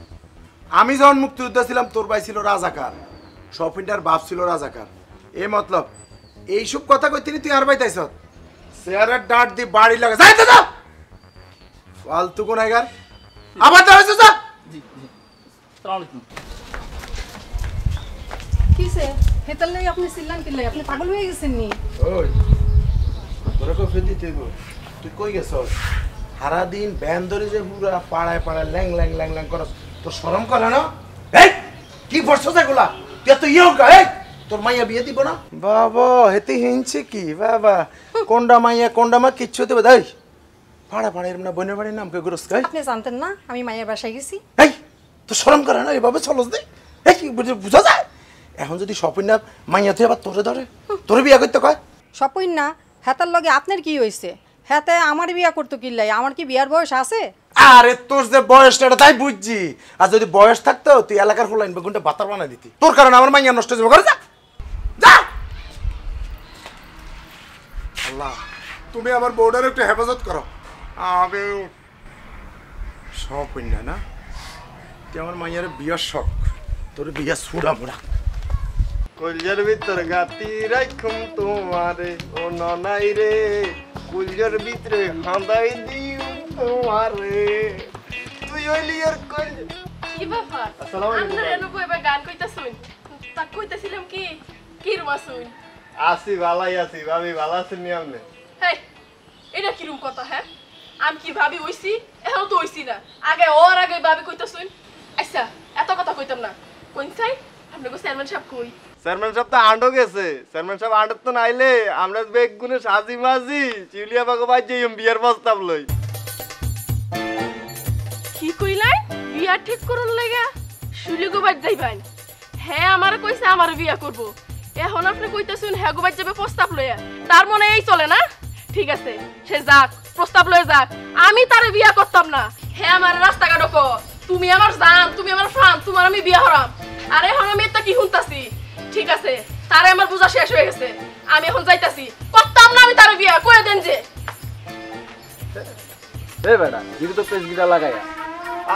আমি যখন মুক্তিযোদ্ধা ছিলাম তোর ভাই ছিল রাজাকার শপিংটার বাপ ছিল রাজাকার এই মতলব এইসব কথা কই তুই আর বাইতাইছ চেয়ারের ডাঁট দি বাড়ি লাগা যাই তো যা ফালতু কোন আইগার আবার তো হইছে যা জি জি আসসালামু আলাইকুম কিসে হেতাল নাই আপনি চিল্লান কিল্লাই আপনি পাগল হয়ে গেছেন নি ওই তোরা কই ফেদি তুই কই গেছস সারাদিন ব্যান ধরে যে পুরা পাড়ায় পাড়ায় ল্যাং ল্যাং ল্যাং ল্যাং করস, তোর শরম করে না? এই কি করছস এগুলা? তুই এত ইয়ঙ্কা, এই তোর মাইয়া বিয়ে দিব না? বাবা হেতে হিংছে কি বাবা, কোনডা মাইয়া কোনডা মা কিচ্ছু দেবে দেই পাড়া পাড়া এরম না বনের বাড়ির নাম কে গুরস গাই? আপনি জানতেন না আমি মায়ের বাসায় গেছি? এই তোর শরম করে না এভাবে চলস দে? এই বুঝা যায় এখন যদি স্বপ্ন না মাইয়া তুই আবার তোরে ধরে তোরে বিয়ে করতে কয়? স্বপন না হেতার লগে আপনার কি হয়েছে? হেতে আমার বিয়া করতো কিল্লাই, আমার কি বিয়ার বয়স আছে? আরে তোর যে বয়সটা এটা তাই বুঝছি, আর যদি বয়স থাকতো তুই এলাকার ফুলাইন বেগুনটা বাতার বানাই দিতি। তোর কারণে আমার মাইয়া নষ্ট হয়ে যাবে, করে যা যা। আল্লাহ তুমি আমার বউটার একটু হেফাজত করো। আমি সব না তুই আমার মাইয়ার বিয়ার শখ, তোর বিয়া সুড়া মোড়া। কলজার ভিতর গাতি রাখুম তোমারে ও ননাই রে, কলজার ভিতরে হাঁদাই দিউ তোমারে, তুই হইলি আর কল। কি ব্যাপার? আসসালামু আলাইকুম। আমরা এনো কইবা গান কইতাছুন। তা কইতাছিলাম কি? কি রুমাছুন? আসি ভালাই আছি, ভাবি ভালো আছেন নি আপনি? হেই, এটা কি রুম কথা হ্যাঁ? আমি কি ভাবি হইছি? এখন তো হইছি না। আগে ওর আগে ভাবি কইতাছুন। আচ্ছা, এত কথা কইতাম না। কোন চাই? আপনি কো চেয়ারম্যান সাহেব কই? চেয়ারম্যান সাহেব তো আন্ডো গেছে। চেয়ারম্যান সাহেব আন্ডো তো নাইলে আমরা বেগ গুনে সাজি মাজি চিউলিয়া বাগো বাজ যাইম বিয়ার প্রস্তাব লই। কি কইলাই? বিয়া ঠিক করুন লাগা শুলি গোবাজ যাইবান। হ্যাঁ আমারে কইছে আমারে বিয়া করব। এখন আপনি কইতাছুন হ্যাঁ গোবাজ যাবে প্রস্তাব লইয়া। তার মনে এই চলে না? ঠিক আছে, সে যাক, প্রস্তাব লয়ে যাক। আমি তারে বিয়া করতাম না। হ্যাঁ আমার রাস্তাঘাট কো, তুমি আমার জান, তুমি আমার প্রাণ, তোমার আমি বিয়া হরাম। আর এখন আমি এটা কি শুনতাছি? ঠিক আছে, তারে আমার বুঝা শেষ হয়ে গেছে। আমি এখন যাইতাছি, করতাম না আমি তারে বিয়া, কয়ে দেন যে। এই বেটা দিদি তো পেজ গিরা লাগায়া।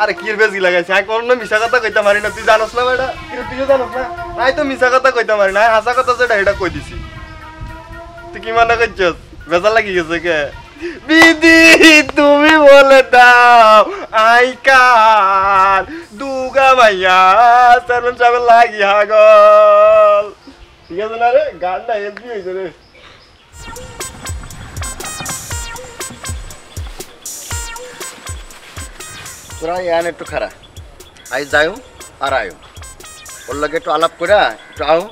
আরে কি বেজি লাগাইছে? আমি কোন মিছা কথা কইতা মারি না, তুই জানোস না বেটা? তুইও জানোস না? আমি তো মিছা কথা কইতা মারি না, হাসা কথা যেটা এটা কই দিছি। তুই কি মনে করছস? বেজা লাগি গেছে কে? বিধি তুমি বলে দাও আই কার দুগা ভাইয়া চেয়ারম্যান সাহেব লাগি হাগল। ঠিক আছে না রে? গানটা হেভি হইছে রে। তোরা ইয়ান একটু খারা আই যাও আর আয়ো, ওর লাগে একটু আলাপ করে একটু আও,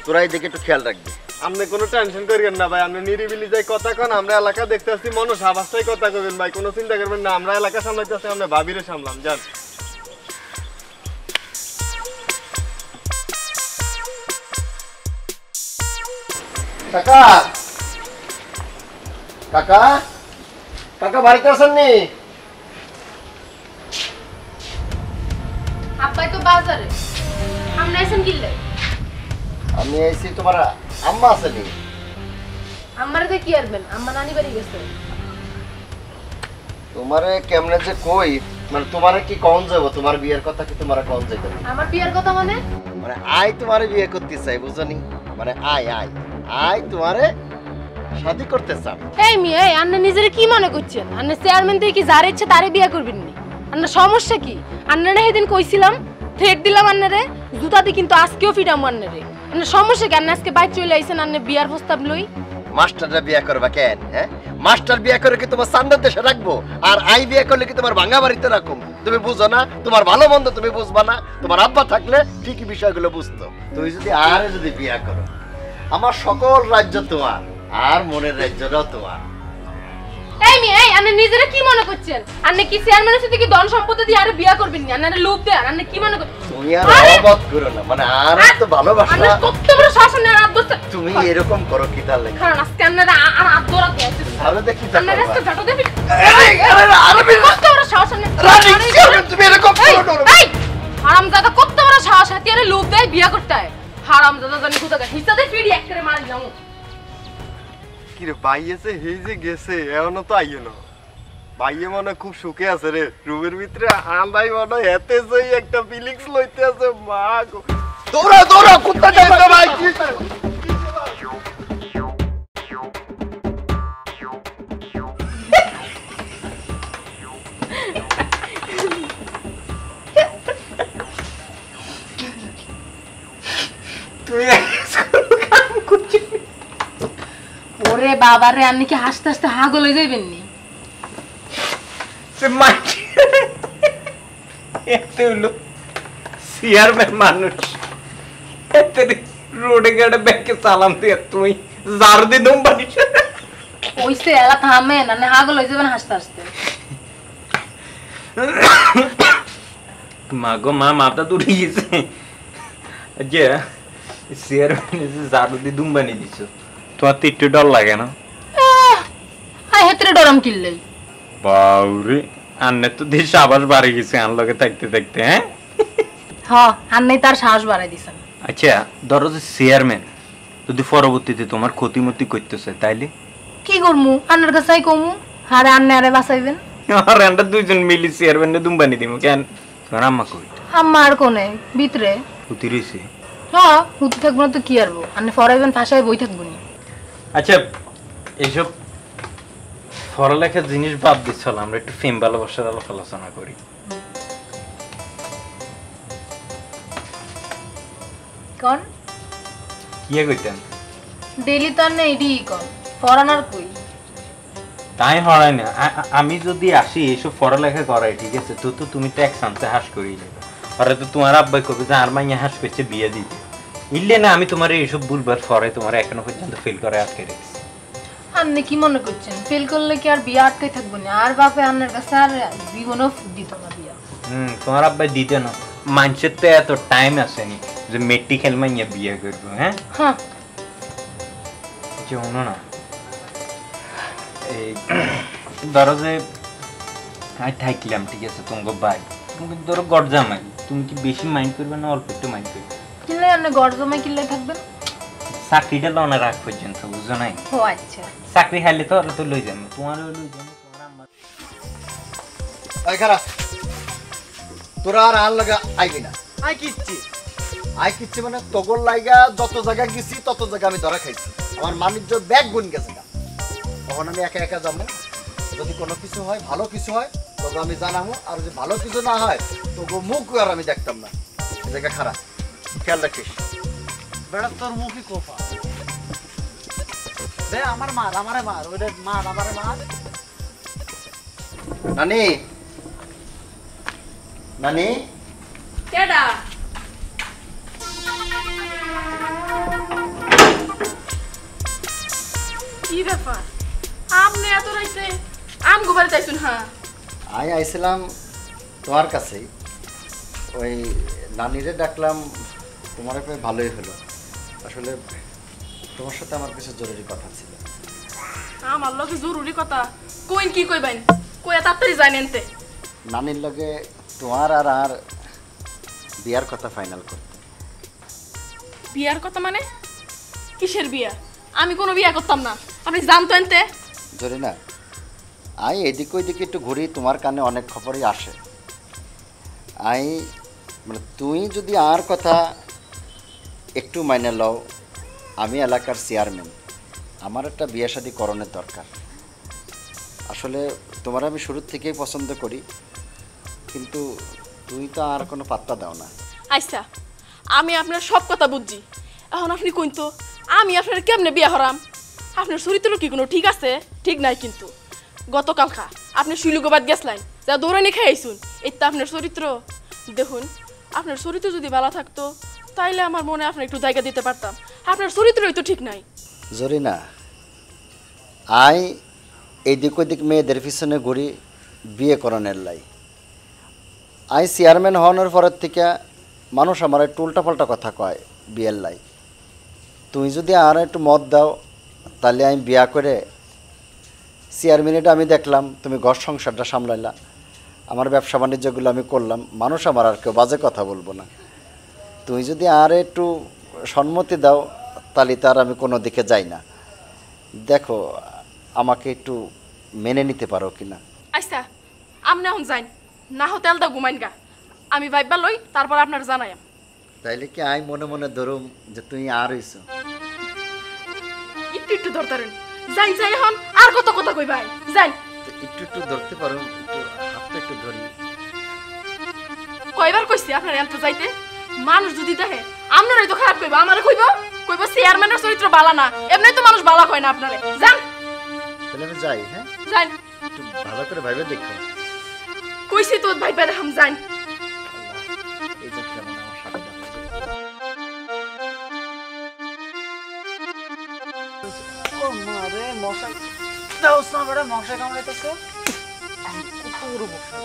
তোরাই দেখে একটু খেয়াল রাখবি। আপনি কোনো টেনশন করিয়েন না ভাই, আপনি নিরিবিলি যাই কথা কন, আমরা এলাকা দেখতে আসছি, মনো সাবাসটাই কথা কবেন ভাই, কোনো চিন্তা করবেন না। আমরা এলাকা সামলাইতে আসছি, আমরা ভাবিরে সামলাম। যান কাকা কাকা কাকা বাড়িতে আছেন নি? আব্বাই তো বাজারে, আপনি আইছেন কিল্লে? আমি আইছি, তোমার আম্মা আছে নি? আমারে তো কি আরবেন, আম্মা নানি বাড়ি গেছে। তোমারে কেমনে যে কই, মানে তোমারে কি কোন যাব? তোমার বিয়ের কথা কি তোমারে কোন যাইবে? আমার বিয়ার কথা মানে? মানে আই তোমারে বিয়ে করতে চাই, বুঝনি? মানে আই আই আই তোমারে শাদি করতে চাই। এই মিয়া, এই আপনি নিজেরে কি মনে করছেন? আপনি চেয়ারম্যান থেকে কি যার ইচ্ছে তারে বিয়া করবেন নি? আপনার সমস্যা কি? আপনারা সেদিন কইছিলাম, থ্রেট দিলাম আপনারে, জুতাতে কিন্তু আজকেও ফিটাম আপনারে। আপনার সমস্যা কি? আপনি আজকে বাইক চলে আইছেন, আপনি বিয়ার প্রস্তাব লই। মাস্টাররা বিয়ে করবা কেন? হ্যাঁ, মাস্টার বিয়ে করে কি তোমার সান্দার দেশে রাখবো? আর আই বিয়ে করলে কি তোমার ভাঙা বাড়িতে রাখুম? তুমি বুঝো না? তোমার ভালো মন্দ তুমি বুঝবা না? তোমার আব্বা থাকলে ঠিকই বিষয়গুলো বুঝতো। তুমি যদি আরে যদি বিয়ে করো, আমার সকল রাজ্য তোমার, আর মনের রাজ্যটাও তোমার। এই মিয়া, এই আপনি নিজেরে কি মনে করছেন? আপনি কি চেয়ারম্যানের সাথে কি ধন সম্পত্তি দিয়ে আর বিয়া করবেন নি? আপনি লোভ দেন, আপনি কি মনে করছেন? তুমি আর অবত করো না, মানে আর তো ভালোবাসা। আপনি কত বড় শাসন আর আব্দুল, তুমি এরকম করো কি তার লাগে? কারণ আজকে আপনারা আর আব্দুল আছে। ভালো দেখি আপনারা আজকে ঝাঁটো দেবেন। আরে কত বড় শাসন! তুমি এরকম করো না। এই হারামজাদা, কত বড় সাহস হাতিয়ারে লোভ দেয় বিয়া করতে হয়? হারামজাদা জানি কোথাকার হিসাবে ফিরি এক করে মারি যাও। কি রে বাইয়েছে হেই যে গেছে, এখনো তো আইয়ে না। বাইয়ে মনে খুব সুখে আছে রে, রুমের ভিতরে আন্দাই মনে এতে যেই একটা ফিলিংস লইতে আছে। মা গো, দৌড়া দৌড়া, কুত্তা যাইতে ভাই। ওরে বাবা রে, আপনি কি হাসতে হাসতে হাগল হয়ে যাইবেন নি? এতে হলো চেয়ারম্যান মানুষ এতে রোডে গেটে ব্যাংকে চালান দিয়ে তুই ঝাড়ু দিয়ে দম পানি ওইসে এলা থামে না না হাগল হয়ে যাবেন হাসতে হাসতে মা গো মা মাথা দূরে গেছে যে চেয়ারম্যান ঝাড়ু দিয়ে দুম বানিয়ে দিছ তোমার তো একটু ডর লাগে না আই হেতরে ডরাম কিল্লে বাউরে আন্নে তো দেশ আবার বাড়ি গেছে আন লগে থাকতে থাকতে হ্যাঁ আর নেই তার সাহস বাড়াই দিছেন আচ্ছা ধরো যে চেয়ারম্যান যদি পরবর্তীতে তোমার ক্ষতিমতি করতেছে তাইলে কি করমু আন্নার কাছে কমু হারে আন্নে আরে বাঁচাইবেন আর আমরা দুইজন মিলি চেয়ারম্যানে দুম বানিয়ে দিব কেন তোমার আম্মা কই আম্মা আর কোনে ভিতরে ক্ষতি রয়েছে হুতি থাকবো না তো কি আরবো আন্নে ফরাইবেন ভাষায় বই থাকবো নি আচ্ছা এইসব পড়ালেখার জিনিস বাদ দিচ্ছিল আমরা একটু ফেম ভালোবাসার আলোচনা করি কোন কি কইতেন ডেইলি তো আন্নে এডি কোন ফরানার কই তাই হয় না আমি যদি আসি এইসব পড়ালেখা করাই ঠিক আছে তো তো তুমি ট্যাক্স আনতে হাস করেই নেবে আর তো তোমার আব্বাই কবে যে আর মাইয়া হাস করছে বিয়ে দিতে ইল্লে না আমি তোমার এইসব ভুলবার ফরে তোমার এখনো পর্যন্ত ফেল করে আটকে রেখেছি আপনি কি মনে করছেন ফেল করলে কি আর বিয়ে আটকে থাকবো না আর বাপে আপনার কাছে আর জীবনও দিত না বিয়া তোমার আব্বাই দিতে না মানুষের তো এত টাইম আসেনি যে মেট্রিক খেল মাইয়া বিয়ে করবো হ্যাঁ যেও না এই ধরো যে আমি থাকলাম ঠিক আছে তোমাকে বাই তুমি ধরো গড় জামাই তুমি কি বেশি মাইন্ড করবে না অল্প একটু মাইন্ড করবে কিনলে আপনি গড় জমাই কিনলে থাকবেন চাকরিটা লনে রাখ পর্যন্ত বুঝো নাই ও আচ্ছা চাকরি খাইলে তো তো লই যাবো তোমারও লই যাবো তোমার আম্মা এই খারাপ তোরা আর আর লাগা আইবি না আই কিচ্ছি মানে তগর লাইগা যত জায়গা গেছি তত জায়গা আমি ধরা খাইছি আমার মানিজ্য ব্যাগ গুন গেছে না তখন আমি একা একা যাবো যদি কোনো কিছু হয় ভালো কিছু হয় তবে আমি জানাবো আর যদি ভালো কিছু না হয় তবু মুখ আর আমি দেখতাম না এই জায়গা খারাপ খেয়াল রাখিস বেড়া তোর মুখই কোফা দে আমারে মার ওইটা মার আমারে মার নানি নানি কেডা কি ব্যাপার আপনি এত রাইতে আম গোবার চাইছুন হ্যাঁ আমি আইছিলাম তোমার কাছেই ওই নানিরে ডাকলাম তোমার পেয়ে ভালোই হলো আসলে তোমার সাথে আমার কিছু জরুরি কথা ছিল আমার লগে জরুরি কথা কইন কি কইবেন কই তাড়াতাড়ি জানেনতে নানির লগে তোমার আর আর বিয়ার কথা ফাইনাল করতে বিয়ার কথা মানে কিসের বিয়া আমি কোনো বিয়া করতাম না আপনি জানতো এনতে জরি না আই এদিক ওইদিকে একটু ঘুরি তোমার কানে অনেক খবরই আসে আই মানে তুই যদি আর কথা একটু মাইনে লও আমি এলাকার চেয়ারম্যান আমার একটা বিয়ে শাদী করণের দরকার আসলে তোমার আমি শুরুর থেকেই পছন্দ করি কিন্তু তুই তো আর কোনো পাত্তা দাও না আচ্ছা আমি আপনার সব কথা বুঝছি এখন আপনি কইন তো আমি আপনার কেমনে বিয়া হরাম আপনার চরিত্র কি কোনো ঠিক আছে ঠিক নাই কিন্তু গতকালকা আপনি শুইলুগোবাদ গেছলেন যা দৌড়ানি খাইছুন এই তো আপনার চরিত্র দেখুন আপনার চরিত্র যদি ভালো থাকতো তাইলে আমার মনে আপনার একটু জায়গা দিতে পারতাম আপনার চরিত্রই তো ঠিক নাই জরি না আই এইদিক ওইদিক মেয়েদের পিছনে ঘুরি বিয়ে করণের লাই আই চেয়ারম্যান হওয়ানোর পরের থেকে মানুষ আমার একটু উল্টাপাল্টা কথা কয় বিয়ের লাই তুই যদি আর একটু মত দাও তাহলে আমি বিয়া করে চেয়ারম্যানটা আমি দেখলাম তুমি ঘর সংসারটা সামলাইলা আমার ব্যবসা বাণিজ্যগুলো আমি করলাম মানুষ আমার আর কেউ বাজে কথা বলবো না তুই যদি আর একটু সম্মতি দাও তাহলে তার আমি কোনো দিকে যাই না দেখো আমাকে একটু মেনে নিতে পারো কি না আচ্ছা আপনি এখন যাইন না হো তেলটা ঘুমাইন গা আমি ভাইবা লই তারপর আপনার জানাইম তাইলে কি আমি মনে মনে ধরুম যে তুই আর হইছো একটু একটু ধরতারেন যাই যাই এখন আর কত কথা কই ভাই যাই একটু একটু ধরতে পারো একটু হাতটা একটু ধরি কয়বার কইছি আপনার এত যাইতে মানুষ যদি দেখে আপনারই তো খারাপ কইবা আমারে কইবা কইবা চেয়ারম্যানের চরিত্র বালা না এমনি তো মানুষ বালা কয় না আপনারে যান তাহলে আমি যাই হ্যাঁ যাই একটু ভালো করে ভাইবে দেখো কইছি তো ভাই বেড়ে হাম জান এই যে কেমন আমার সাথে ও মারে মশা দাও না বড় মশা কামড়াইতেছে কত বড় মশা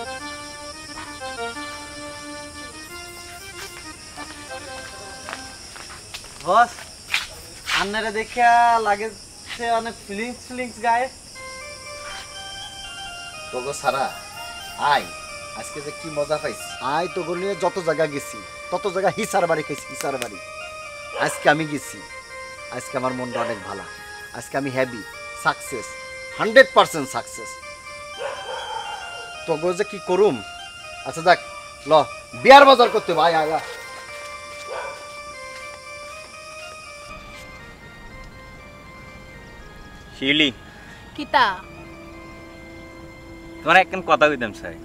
বস আন্নারে দেখা লাগেছে অনেক ফিলিংস গায়ে তোগো সারা আয় আজকে যে কি মজা পাইছি আয় তোগো নিয়ে যত জায়গা গেছি তত জায়গা হিসার বাড়ি খাইছি হিসার বাড়ি আজকে আমি গেছি আজকে আমার মনটা অনেক ভালো আজকে আমি হ্যাপি সাকসেস 100% সাকসেস তোগো যে কি করুম আচ্ছা যাক ল বিয়ার বাজার করতে ভাই আয় আয় শিউলি কিতা তোমার একখান কথা কইতাম চাই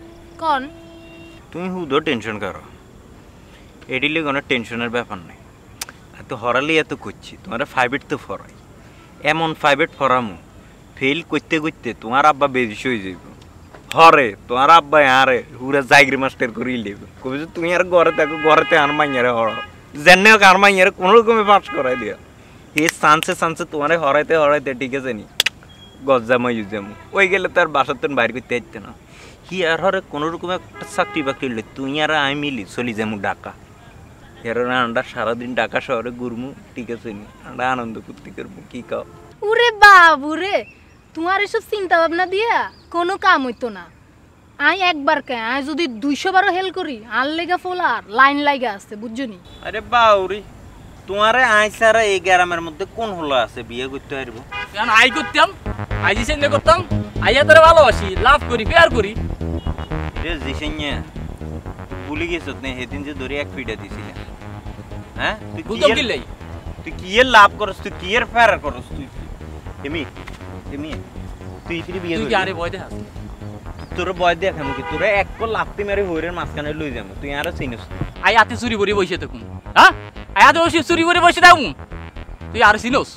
কোন তুমি হুদো টেনশন করো এডিলে কোনো টেনশনের ব্যাপার নেই এত হরালি এত করছি তোমার 5 তো ফরাই এমন 5 ফরামু ফেল করতে করতে তোমার আব্বা বেদিস হয়ে যাইব হরে তোমার আব্বা আরে পুরা জাইগ্রি মাস্টার করিয়ে নেব কবি তুমি আর ঘরে থাকো ঘরেতে আর মাইয়ারে হরা জেনে হোক আর মাইয়ারে কোনো রকমে পাস করাই দিও এই চান্সে তোমার হরাইতে ঠিক আছে নি গজ্জামা ইউজামু ওই গেলে তার বাসার তো বাইরে করতে আসতে না কি আর হরে কোনো রকম একটা চাকরি বাকরি হলে তুই আর আমি মিলি চলি যাবো ঢাকা এর আমরা সারাদিন ঢাকা শহরে ঘুরমু ঠিক আছে নি আমরা আনন্দ করতে করবো কি কাও ওরে বাবুরে তোমার এসব চিন্তা ভাবনা দিয়া কোনো কাম হইতো না আই একবার কে আই যদি 200 বারও হেল করি আর লেগা ফোলার লাইন লাগা আছে বুঝছনি আরে বাউরি তোমারে আই সারা এই গ্রামের মধ্যে কোন হলো আছে বিয়ে করতে পারবো কেন আই করতাম আই যে চেঞ্জ করতাম আইয়া তোরে ভালোবাসি লাভ করি পেয়ার করি রে জিসেন্যা ভুলে গেছ না সেদিন যে ধরে এক ফিটা দিছিল হ্যাঁ বুঝতাম কি লাই তুই কি এর লাভ করছ তুই কি এর ফেরার করছ তুই এমি তুই ফিরে বিয়ে তুই কি আরে বয় দেখাস তোর বয় দেখাম কি তোরে এক কল লাফতে মেরে হইরের মাঝখানে লই যাবো তুই আর চিনিস আই আতে চুরি করে বসে থাকুন হ্যাঁ আই আতে বসে চুরি করে বসে থাকুন তুই আর চিনোস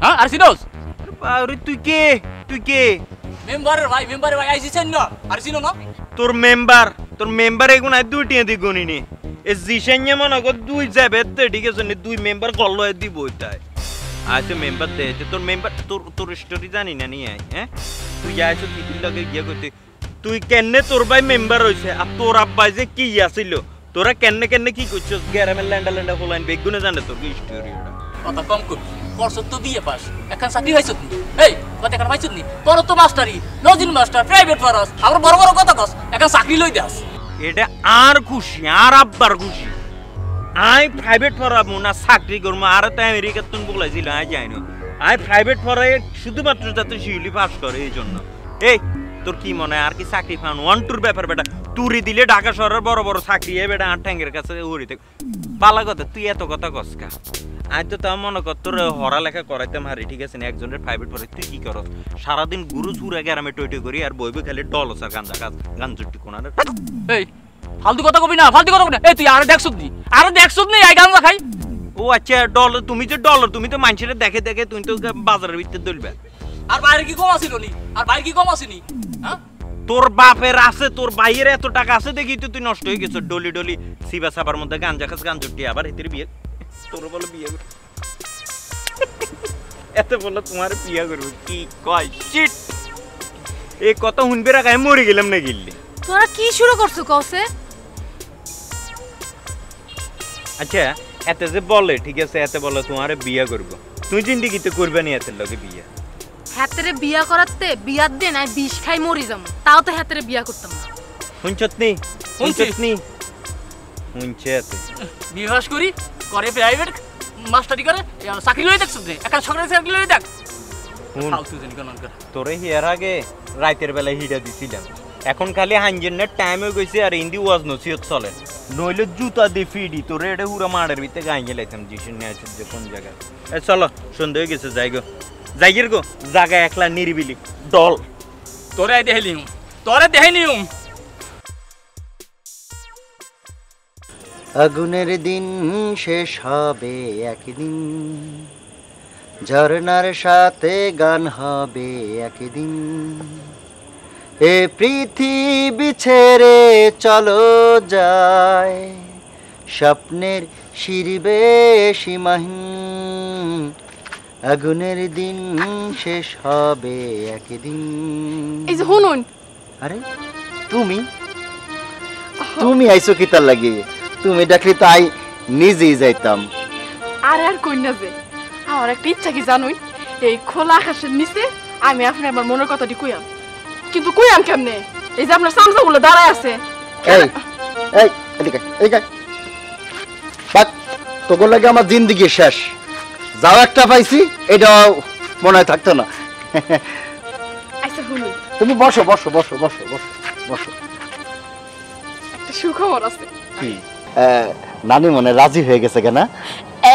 হ্যাঁ আর চিনোস আরে তুই কে মেম্বারের ভাই আইছি চেন না আর চিনো না তোর মেম্বার এগুন আর দুইটি দি গনিনি এ জিসেন্যা মনে কর দুই যাবে ঠিক আছে নি দুই মেম্বার কল দিব তাই আচ্ছা মেম্বার দে তোর মেম্বার তোর স্টোরি জানি না নি আই হ্যাঁ তুই যাইছো দিদির লগে গিয়া কইতে তুই কেনে তোর ভাই মেম্বার হইছে আর তোর আব্বা যে কি আছিল তোরা কেনে কি করছস গ্যারামের ল্যান্ডা হলাইন বেগুনে জানে তোর কি স্টোরি ওটা কথা কম কর করছ তো বিয়ে পাস এখন চাকরি হইছ তুই এই কথা কেন পাইছ নি তোর তো মাস্টারি নজিন মাস্টার প্রাইভেট পড়াস আবার বড় কথা কস এখন চাকরি লই দাস এটা আর খুশি আর আব্বার খুশি আই প্রাইভেট পড়াবো না চাকরি করবো আর তো আমেরিকার তুমি বলেছিল আই যাই না আই প্রাইভেট পড়াই শুধুমাত্র যাতে শিউলি পাস করে এই জন্য এই তোর কি মনে হয় আর কি চাকরি পান 1-2 ব্যাপার বেটা তুরি দিলে ঢাকা শহরের বড় চাকরি বেটা আর ট্যাঙ্গের কাছে উড়িতে পালা কথা তুই এত কথা কসকা আজ তো তা মনে কর তোর হরা লেখা করাইতে মারি ঠিক আছে না একজনের প্রাইভেট পড়ে তুই কি করস সারাদিন গুরু চুরা গ্রামে টইটই করি আর বইবে খালি ডলসার গান চুটি কোনার এই ফালতু কথা কবি না এই তুই আর দেখছ নি আই গান খাই ও আচ্ছা ডলার তুমি তো মানুষের দেখে তুই তো বাজারের ভিতরে দলবে আর বাইরে কি কম আছিল নি হ্যাঁ তোর বাপের আছে তোর ভাইয়ের এত টাকা আছে দেখি তুই নষ্ট হয়ে গেছ ডলি সিবা সাবার মধ্যে গাঞ্জা খাস গান চুটি আবার এদের বিয়ে তোর বলে বিয়ে এত বললো তোমার বিয়ে করবো কি কয় শিট এই কথা শুনবে রাখায় মরে গেলাম না গিল্লি তোরা কি শুরু করছো কওছে আচ্ছা এত যে বলে ঠিক আছে এত বলে তোমার বিয়ে করবো তুই জিন্দিগিতে করবে না এত লগে বিয়ে হাতেরে বিয়া করাতে বিয়ার দিন আই বিষ খাই মরি যাম তাও তো হাতেরে বিয়া করতাম না শুনছতনি বিবাস করি করে প্রাইভেট মাস্টারি করে চাকরি লই দেখছ রে এখন সরকারি চাকরি লই দেখ ফালতু জানি কোন করে তোরে হিয়ার আগে রাতের বেলা হিডা দিছিলাম এখন খালি হাঞ্জনের টাইম হয়ে গেছে আর ইন্দি ওয়াজ নসিহত চলে নইলে জুতা দিয়ে ফিডি তোরে এটা পুরো মাঠের ভিতরে গাইয়ে লাইতাম জিসুন নিয়ে আসছে যে কোন জায়গায় চলো সন্ধ্যা হয়ে গেছে যাইগের গো জায়গা একলা নিরিবিলি ডল তোরে দেখাইলিম আগুনের দিন শেষ হবে একদিন ঝর্ণার সাথে গান হবে একদিন এ পৃথিবী ছেড়ে চলো যায়, স্বপ্নের শিরিবে সীমাহীন, আগুনের দিন শেষ হবে একদিন। এই যে শুনুন, আরে তুমি তুমি আইছো কি তার লাগে? তুমি ডাকলি তো আই নিজেই যাইতাম। আর আর কই না যে আমার একটা ইচ্ছা কি জানুই, এই খোলা আকাশের নিচে আমি আপনার আমার মনের কথাটি কইয়াম, কিন্তু কইয়াম কেমনে? এই যে আপনার সামসাগুলো দাঁড়ায় আছে। এই এই এদিকে এদিকে বাট তোর লাগে আমার জিন্দেগি শেষ। যাও একটা পাইছি, এটাও মনে হয় থাকতো না। আচ্ছা শুনুন, তুমি বসো বসো বসো বসো বসো বসো। একটা সুখবর আছে। কি? নানি মনে রাজি হয়ে গেছে কেন?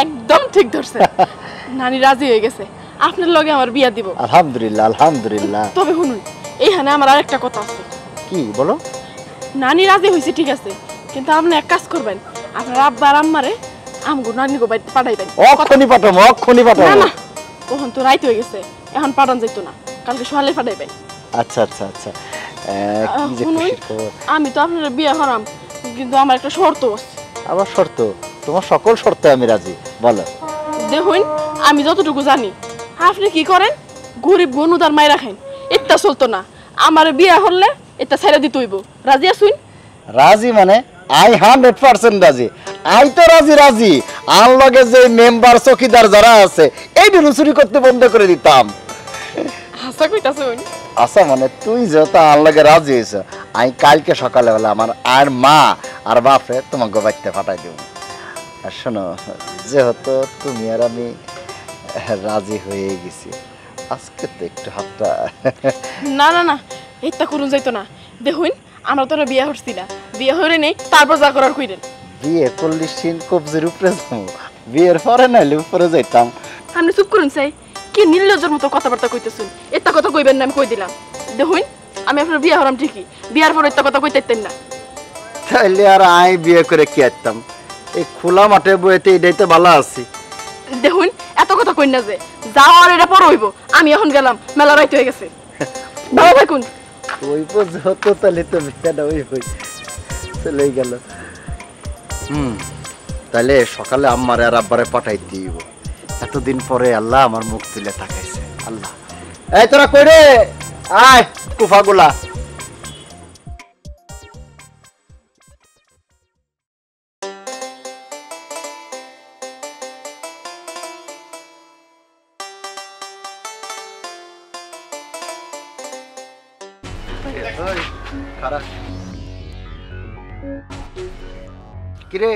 একদম ঠিক ধরছে, নানি রাজি হয়ে গেছে, আপনার লগে আমার বিয়া দিব। আলহামদুলিল্লাহ আলহামদুলিল্লাহ। তবে শুনুন, এইখানে আমার আরেকটা কথা আছে। কি বলো? নানি রাজি হয়েছে ঠিক আছে, কিন্তু আপনি এক কাজ করবেন, আপনার আব্বা আর আম্মারে আমগো নানিগো বাড়িতে পাঠাইবেন। অক্ষণি পাঠাবো অক্ষণি পাঠাবো। না না, তখন তো রাইত হয়ে গেছে, এখন পাঠান যাইতো না, কালকে সকালে পাঠাইবেন। আচ্ছা আচ্ছা আচ্ছা। কি যে শুনুন, খুশির খবর। আমি তো আপনার বিয়ে হারাম, কিন্তু আমার একটা শর্ত আছে। আবার শর্ত? তোমার সকল শর্তে আমি রাজি, বলো। দেখুন, আমি যতটুকু জানি আপনি কি করেন, গরিব বনুদার মাই রাখেন, এটা চলতো না। আমার বিয়ে হলে এটা ছেড়ে দিতে হইব। রাজি আছুন? রাজি মানে আই 100% রাজি। আই তো রাজি রাজি। আর লগে যে মেম্বার চকিদার যারা আছে এই চুরি করতে বন্ধ করে দিতাম। হাসা কইতাছুন? আচ্ছা মানে তুই যেহেতু আর লগে রাজি হয়েছ, আমি কালকে সকালে বেলা আমার আর মা আর বাপরে তোমাকে বাড়িতে পাঠাই দেব। আর শোনো, যেহেতু তুমি আর আমি রাজি হয়ে গেছি, আজকে তো একটু হাতটা। না না না, এটা করুন যাইতো না। দেখুন, আমরা তো বিয়ে হচ্ছি না, বিয়ে হয়ে নেই, তারপর যা করার কইরেন। বিয়ে করলি সিন কবজির উপরে যাবো, বিয়ের পরে নাইলে উপরে যাইতাম। আপনি চুপ করুন চাই, কি নির্লজ্জের মতো কথাবার্তা কইতেছুন। এটা কথা কইবেন না, আমি কই দিলাম। দেখুন, আমি আপনার বিয়ে হরাম ঠিকই, বিয়ার পর এটা কথা কইতেন না। তাইলে আর আই বিয়ে করে কি আইতাম? এই খোলা মাঠে বইতে এটাই তো ভালো আছি। দেখুন, এত কথা কই না যে, যাওয়ার এটা পর হইব। আমি এখন গেলাম, মেলা রাইত হয়ে গেছে। ভালো থাকুন। ওই যত তাহলে তো বিয়েটা ওই হই চলে গেল। তাহলে সকালে আম্মারে আর আব্বারে পাঠাই দিব। এতদিন পরে আল্লাহ আমার মুখ তুলে তাকাইছে। আল্লাহ, এই তোরা কই রে? আয় কুফাগুলা। কিরে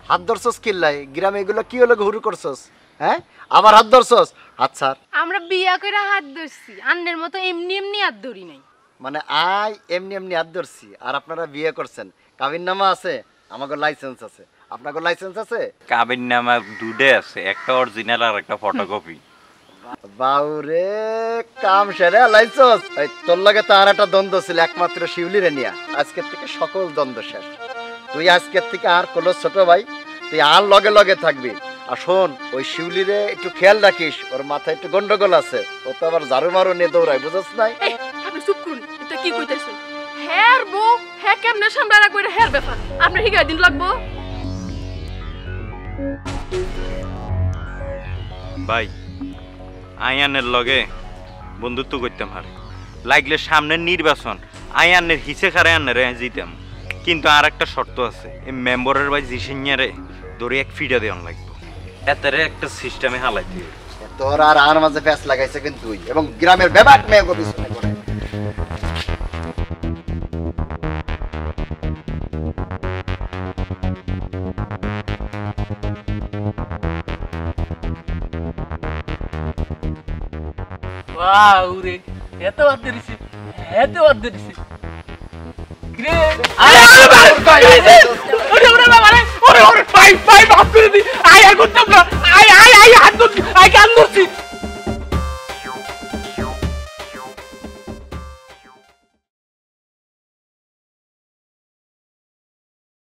হাত ধরছস কিল্লাই? গ্রামে এগুলো কি হলো হুরু করছস? হ্যাঁ, আবার হাত ধরছস? আচ্ছা, আমরা বিয়া করে হাত ধরছি, আন্নের মতো এমনি এমনি হাত ধরি নাই। মানে আই এমনি এমনি হাত ধরছি আর আপনারা বিয়ে করছেন? কাবিননামা আছে, আমাদের লাইসেন্স আছে। আপনাদের লাইসেন্স আছে? কাবিননামা দুটো আছে, একটা অরিজিনাল আর একটা ফটোকপি। বাউরে কাম সেরে লাইসেন্স। এই তোর লগে তো আর একটা দ্বন্দ্ব ছিল, একমাত্র শিউলিরে নিয়া। আজকের থেকে সকল দ্বন্দ্ব শেষ। তুই আজকের থেকে আর কোনো ছোট ভাই, তুই আর লগে লগে থাকবি। আর শোন, ওই শিউলিরে একটু খেয়াল রাখিস, ওর মাথায় একটু গন্ডগোল আছে, ও তো আবার ঝাড়ু মারু নিয়ে দৌড়ায়, বুঝছ নাই? আপনি চুপ করুন, এটা কি কইতেছেন? হ্যার বউ হ্যাঁ কেমনে সামনে রাখবো, এটা হ্যার ব্যাপার। আপনার হিগায় দিন লাগবো। ভাই, আয়ানের লগে বন্ধুত্ব করতাম, হারে লাগলে সামনের নির্বাচন আয়ানের হিসে খারে আনের জিতাম। কিন্তু আর একটা শর্ত আছে, এই মেম্বরের ভাই জিসিনিয়ারে ধরে এক ফিডা দেওয়ান লাগবে, এতারে একটা সিস্টেমে হালাই দিয়ে। তোর আর আর মাঝে প্যাঁচ লাগাইছে কিন্তু তুই, এবং গ্রামের ব্যাপার মেয়ে পিছনে করে। বাউরে এত বাদ দিছি, এত বাদ দিছি।